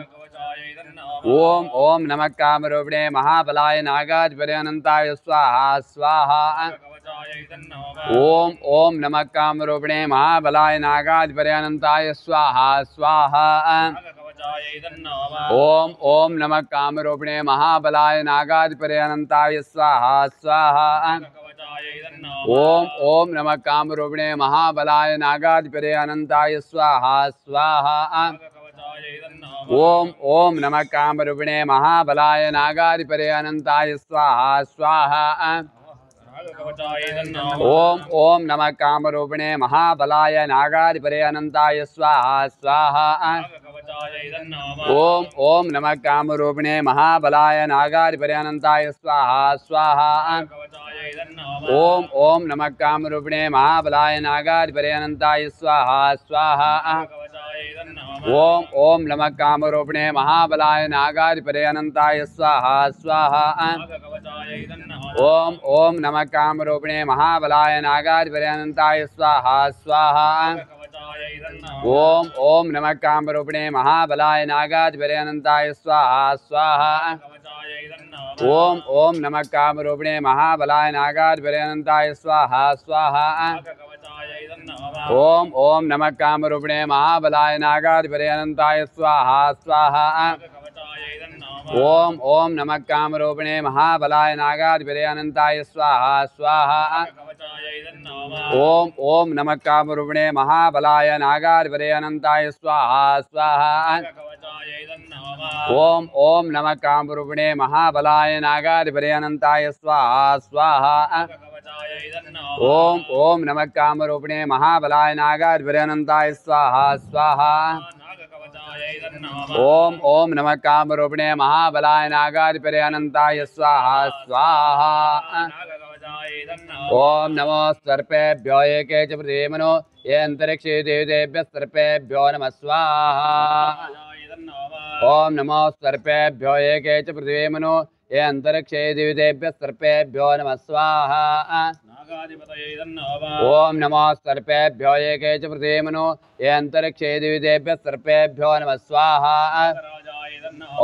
ओम ओम नमः कामरूपिणे महाबलाय नागाधिपते अनंताय स्वाहा स्वाहा ओम ओम नमः कामरूपिणे महाबलाय नागाधिपते अनंताय स्वाहा स्वाहा ओम ओम नमः कामरूपिणे महाबलाय नागाधिपते अनंताय स्वाहा स्वाहा ओम ओम नमः कामरूपिणे महाबलाय नागाधिपते अनंताय स्वाहा स्वाहा ओम ओम नमः कामरूपिणे महाबलाय नागाधिपते अनंताय स्वाहा स्वाहा ओम ओम नमः कामरूपिणे महाबलाय नागाधिपते अनंताय स्वाहा स्वाहा ओम ओम नमः कामरूपिणे महाबलाय नागाधिपते अनंताय स्वाहा स्वाहा ओम ओम नमः कामरूपिणे महाबलाय नागाधिपते अनंताय स्वाहा स्वाहा ओम ओम नमः कामरूपिणे महाबलाय नागाधिपते अनंताय स्वाहा स्वाहा ओम ओम नमः कामरूपिणे महाबलाय नागाधिपते अनंताय स्वाहा स्वाहा ओम ओम नमः कामरूपिणे महाबलाय नागाधिपते अनंताय स्वाहा स्वाहा ओम ओम नमः कामरूपिणे महाबलाय नागाधिपते अनंताय स्वाहा स्वाहा ओम ओम नमः कामरूपिणे महाबलाय नागाधिपते अनंताय स्वाहा स्वाहा ओम ओम नमः कामरूपिणे महाबलाय नागाधिपते अनंताय स्वाहा स्वाहा ओम ओम नमः कामरूपिणे महाबलाय नागाधिपते अनंताय स्वाहा स्वाहा ओम ओम नमः कामरूपिणे महाबलाय नागाधिपते अनंताय स्वाहा स्वाहा ओम ओम नमः कामरूपिणे महाबलाय नागाधिपते अनंताय स्वाहा स्वाहा ओम ओम नमः कामरूपिणे महाबलाय नागाधिपते अनंताय स्वाहा स्वाहा ओम नमो सर्पेभ्यो एके च प्रदेमनो ये अंतरिक्षे देवतेभ्यः सर्पेभ्यो नमः स्वाहा ओम नमो सर्पेभ्यो एके च प्रदेमनो ये अंतरिक्षे देवतेभ्यः सर्पेभ्यो नमः स्वाहा ओम नमो सर्पेभ्यो एके च प्रदेमनो ये अंतरिक्षे देवतेभ्यः सर्पेभ्यो नमः स्वाहा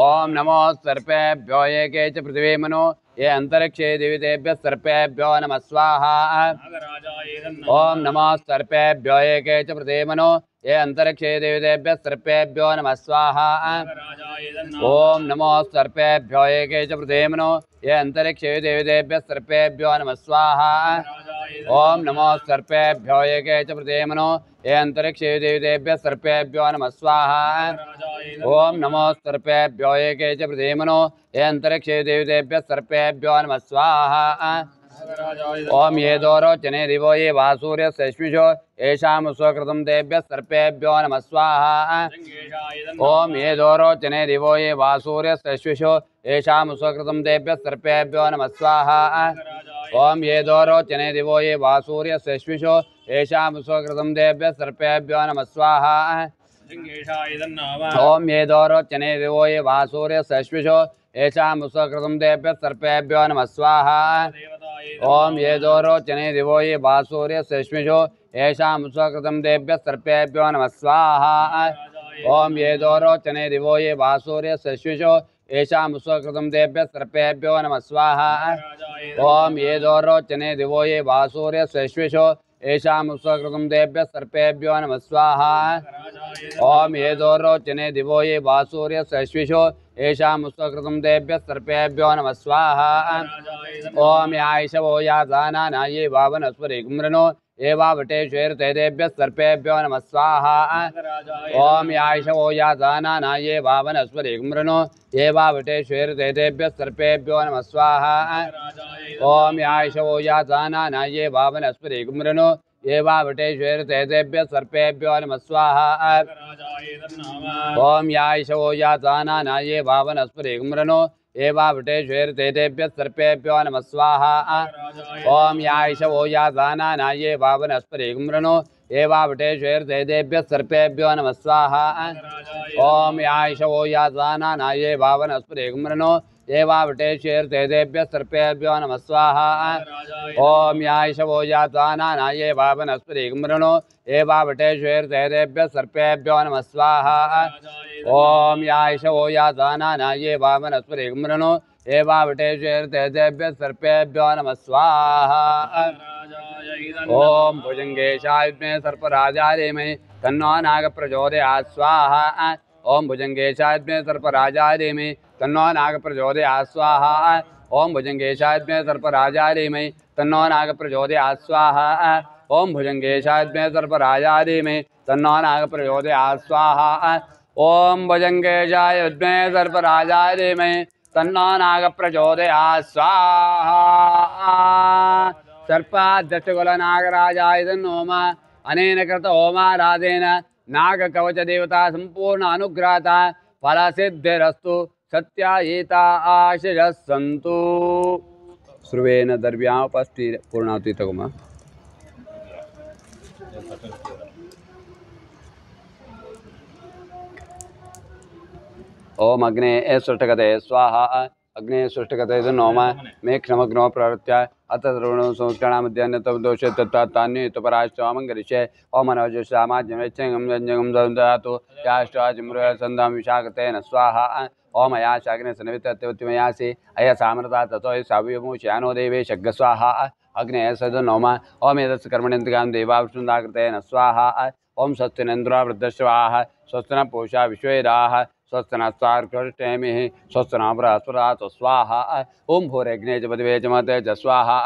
ओम नमो सर्पेभ्यो एके च प्रदेमनो ये अंतरिक्षे देवतेभ्यः सर्पेभ्यो नमः स्वाहा ओम नमो सर्पेभ्यो एके च प्रदेमनो ये अंतरिक्षे देवतेभ्यः सर्पेभ्यो नमः स्वाहा ओम नमो सर्पेभ्यो एके च प्रदेमनो ये अंतरिक्षे देवतेभ्यः सर्पेभ्यो नमः स्वाहा ओम नमो सर्पेभ्यो एके च प्रदेमनो ये अंतरिक्षे देवतेभ्यः सर्पेभ्यो नमः स्वाहा ओम नमो सर्पेभ्यो एके च प्रदेमनो ये अंतरिक्षे देवतेभ्यः सर्पेभ्यो नमः स्वाहा ओम ये दोरोचने दिवो ये वासूर्य सश्विशो येषां स्वकृतं तेभ्यः सर्पेभ्यो नमः स्वाहा ओम ये दोरोचने दिवो ये वासूर्य सश्विशो येषां स्वकृतं तेभ्यः सर्पेभ्यो नमः स्वाहा ओम ये दोरोचने दिवो ये वासूर्य सश्विशो येषां स्वकृतं तेभ्यः सर्पेभ्यो नमः स्वाहा ओम ये दोरोचने दिवो ये वासूर्य सश्विशो येषां स्वकृतं तेभ्यः सर्पेभ्यो नमः स्वाहा ओम ये दोरोचने दिवो ये वासूर्य सश्विशो येषां स्वकृतं तेभ्यः सर्पेभ्यो नमः स्वाहा ओम ये दोरोचने दिवो ये वासूर्य सश्विशो येषां स्वकृतं तेभ्यः सर्पेभ्यो नमः स्वाहा ओम ये दोरोचने दिवो ये वासूर्य श्वेश्विशो येषां स्वकृतं तेभ्यः सर्पेभ्यो नमः स्वाहा ओम ये दोरोचने दिवो ये वासूर्य श्वेश्विशो येषां स्वकृतं तेभ्यः सर्पेभ्यो नमः स्वाहा ओम यायशवो या जाना ये वावनस्वरे गुम्रनो एवावटे श्वेरतेभ्यः सर्पेभ्यो नमः स्वाहा ओम यायशवो या जाना ये वावनस्वरे गुम्रनो एवावटे श्वेरतेभ्यः सर्पेभ्यो नमः स्वाहा ओम यायशवो या जाना ये वावनस्वरे गुम्रनो एवावटे श्वेरतेभ्यः सर्पेभ्यो नमः स्वाहा ओम यायशवो या जाना ये वावनस्वरे गुम्रनो एवावटे श्वेरतेभ्यः सर्पेभ्यो नमः स्वाहा ओम यायशवो या जाना ये वावनस्परे गुम्रनो एवावटे श्वेरतेभ्यः सर्पेभ्यो नमः स्वाहा ओम यायशवो या जाना ये वावनस्परे गुम्रनो एवावटे श्वेरतेभ्यः सर्पेभ्यो नमः स्वाहा ओम यायशवो या जाना ये वावनस्परे गुम्रनो एवावटे श्वेरतेभ्यः सर्पेभ्यो नमः स्वाहा ओम यायशवो या जाना ये वावनस्परे गुम्रनो एवावटे श्वेरतेभ्यः सर्पेभ्यो नमः स्वाहा ओम भुजंगेशाय विद्महे सर्पराजाय धीमहि तन्नो नाग प्रचोदयात् स्वाहा ओम भुजंगेशाय विद्महे सर्पराजाय धीमहि तन्नो नाग प्रचोदयात् स्वाहा ओम भुजंगेशाय विद्महे सर्पराजाय धीमहि तन्नो नाग प्रचोदयात् स्वाहा ओम भुजंगेशाय विद्महे सर्पराजाय धीमहि तन्नो नाग प्रचोदयात् स्वाहा ओम भुजंगेशाय विद्महे सर्पराजाय धीमहि तन्नो नाग प्रचोदयात् स्वाहा सर्पाध्यक्षकुलनागराजाय तन्नोम अनेन कृत होमाराधेन नागकवचदेवता सम्पूर्ण अनुग्रहता फलसिद्धिरस्तु सत्यायिता आशिषः सन्तु सर्वेण द्रव्योपस्थि पूर्णाहुति तगुमा ओम अग्ने सृष्टगते स्वाहा अग्ने सृष्टगते नोम मे क्षमग्नो प्रवृत्य अत द्रवणो संस्करणामध्यन्यतम दोषे तत्तान्यतपराश्चमङ्गरिषे ओम नवजुषामाज्यमेच्छं जञ्जगं ददातु याष्टाजिमृय सन्दां विशाखतेन स्वाहा ओम या शाग्ने सनवितत्यवतिमयासि अय सामृता ततो साव्यमुष्यानो देवे शग्ग स्वाहा अग्ने सद नोम ओम एतस्य कर्मण्यन्तिकां देवाविष्णुदाकृतेन स्वाहा ओम स्वस्तिनेन्द्रो वृद्धश्रवाः स्वस्तिनः पूषा विश्वेदाः स्वस्तिनस्तार्कष्टेमिः स्वस्तिनः बृहस्पतिः स्वाहा ओम भूरग्ने च पृथिवे च मते च स्वाहा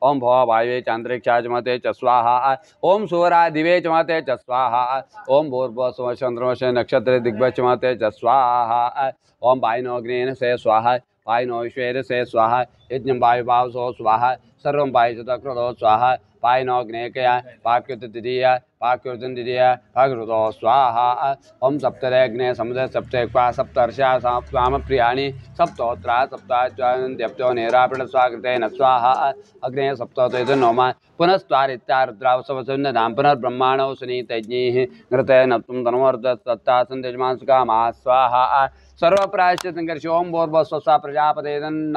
ओम भो वायुवे च अन्तरिक्षाय च मते च स्वाहा ओम सूर्यादिवे च मते च स्वाहा ओम भूर्भुवः चन्द्रमस नक्षत्रे दिग्भ्यः च मते च स्वाहा ओम वायुनोऽग्नेन से स्वाहा वायुनो विश्वेन से स्वाहा यज्ञं वायुभावसो स्वाहा सर्वं वायुचतक्रतो स्वाहा पायनोग्नेकया पाक्युतद्वितीया पाक्युतद्वितीया पाकृतो स्वाहा ओम सप्तरेग्ने समुद्र सप्तेक्वा सप्तर्षा स्वामप्रियाणि सप्तोत्रा सप्ताच्वान्त्यप्तो नेरापण स्वाकृतेन स्वाहा अग्ने सप्तोतेज नोम पुनस्त्वारित्या रुद्रावसवसुन्नदां पुनर्ब्रह्माणौ सुनीतज्ञैः घृते नप्तुं तनुवर्धत्तत्तासन् यजमानसुकामा स्वाहा सर्वप्रायश्चित्तङ्कर्षि ओम भूर्भुवस्वः प्रजापते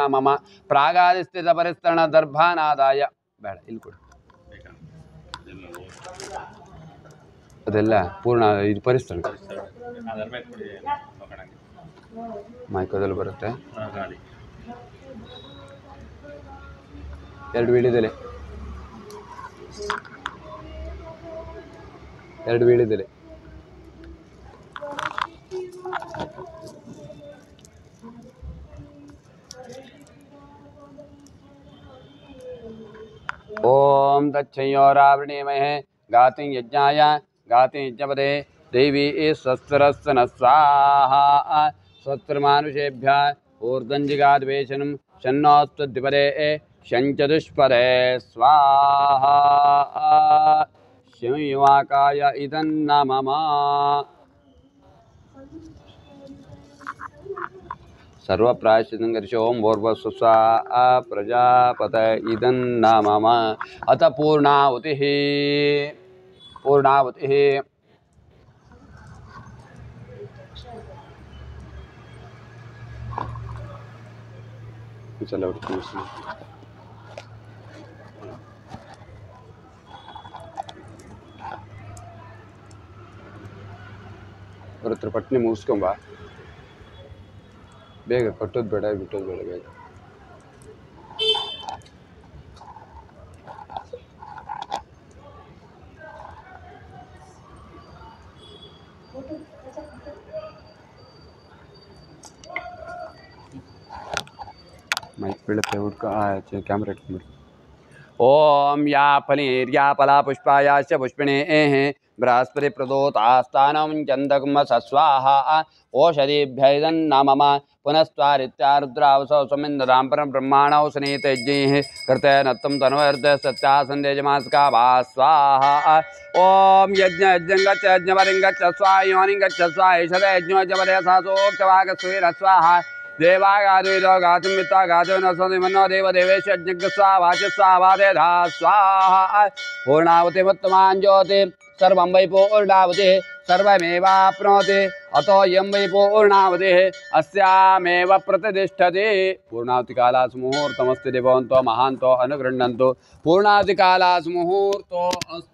मम प्रागादिस्थितपरिस्तरणदर्भानादाय ಬೇಡ ಇಲ್ಲಿ ಕೊಡು ಅದೆಲ್ಲ ಪೂರ್ಣ ಇದು ಪರಿಸ್ಥಳ ಮೈಕೋದಲ್ಲಿ ಬರುತ್ತೆ ಎರಡು ವೀಳಿದೆಲೆ ओम दक्षयोरावृणीमहे गातिं यज्ञाय गातिं यज्ञपदे देवी स्वस्तिरस्तन स्वाहा स्वस्तिर्मानुषेभ्यः ऊर्ध्वञ्जिगाद्वेषनं शन्नोऽस्तुद्विपदे शञ्चतुष्पदे स्वाहा शिवयुवाकाय इदन्न मम सर्वप्रायश्चित्तं ओम भूर्भुवस्सुस्वा प्रजापत इदन्न मम अत पूर्णाहुतिः ஒரு பட்னி மூஸ்கம்பா ಬೇಗ ಕಟ್ಟೋದು ಬೇಡ ಬಿಟ್ಟೋದು ಬೇಡ ಬೇಗ. ಮೈಕ್ ಬೀಳುತ್ತೆ ಹುಡ್ಕ ಕ್ಯಾಮ್ರಾ ಇಟ್ಕೊಂಡ್ಬಿಡಿ. ಓಂ ಯಾ ಫಲೀರ್ಯಾ ಫಲ ಪುಷ್ಪಾಯಾಶ್ಚ ಪುಷ್ಪಿಣೇಃ ಬೃಹಸ್ಪತಿ ಪ್ರದೋತಾಸ್ಥಾನಂ ಚಂದಕಂ ಸಸ್ವಾಹ ಓಷಧೀಭ್ಯೈದನ್ನಮಮ ಪುನಸ್ತ್ವಾರಿತ್ಯ ರುದ್ರಾವಸೋ ಸ್ವಮಿಂದದಾಂ ಪರಂ ಬ್ರಹ್ಮಾಣೌ ಸನೀತಯಜ್ಞೈಃ ಕೃತೇನತ್ತಂ ತನ್ವರ್ಧ ಸತ್ಯಾಸಂದೇಜಮಾಸ್ಕಾ ವಾ ಸ್ವಾಹ. ಓಂ ಯಜ್ಞ ಯಜ್ಞಂ ಗಚ್ಚ ಯಜ್ಞಪರಿಂ ಗಚ್ಚ ಸ್ವಾಹ ಯೋನಿಂ ಗಚ್ಚ ಸ್ವಾಹ ಈಶದ ಯಜ್ಞೋಜ್ಜಪರೇ ಸಾಸೋಕ್ತವಾಗಸ್ವೀರ ಸ್ವಾಹ ದೇವಾಗಾದೇವ ಗಾತುಂ ವಿತ್ತ ಗಾತುನ ಸ್ವನಿಮನ್ನೋ ದೇವ ದೇವೇಶ ಯಜ್ಞ ಸ್ವಾಹ ವಾಚ ಸ್ವಾಹ ವಾದೇಧಾ ಸ್ವಾಹ. ಪೂರ್ಣಾವತಿ ಉತ್ತಮಾನ್ ಜ್ಯೋತಿ ಸರ್ವಂ ವೈ ಪೂರ್ಣಾವತಿ ಸರ್ವಮೇವಾಪ್ನೋತಿ ಅತೋ ಯಂ ವೈ ಪೂರ್ಣಾವತಿ ಅಸ್ಯಾಮೇವ ಪ್ರತಿಷ್ಠತಿ. ಪೂರ್ಣಾವತಿ ಕಾಲಾಸ್ ಮುಹೂರ್ತಮಸ್ತಿ ಭವಂತೋ ಮಹಾಂತೋ ಅನುಗೃಹ್ಣಂತು. ಪೂರ್ಣಾವತಿ ಕಾಲಾಸ್ ಮುಹೂರ್ತೋ ಅಸ್ತು.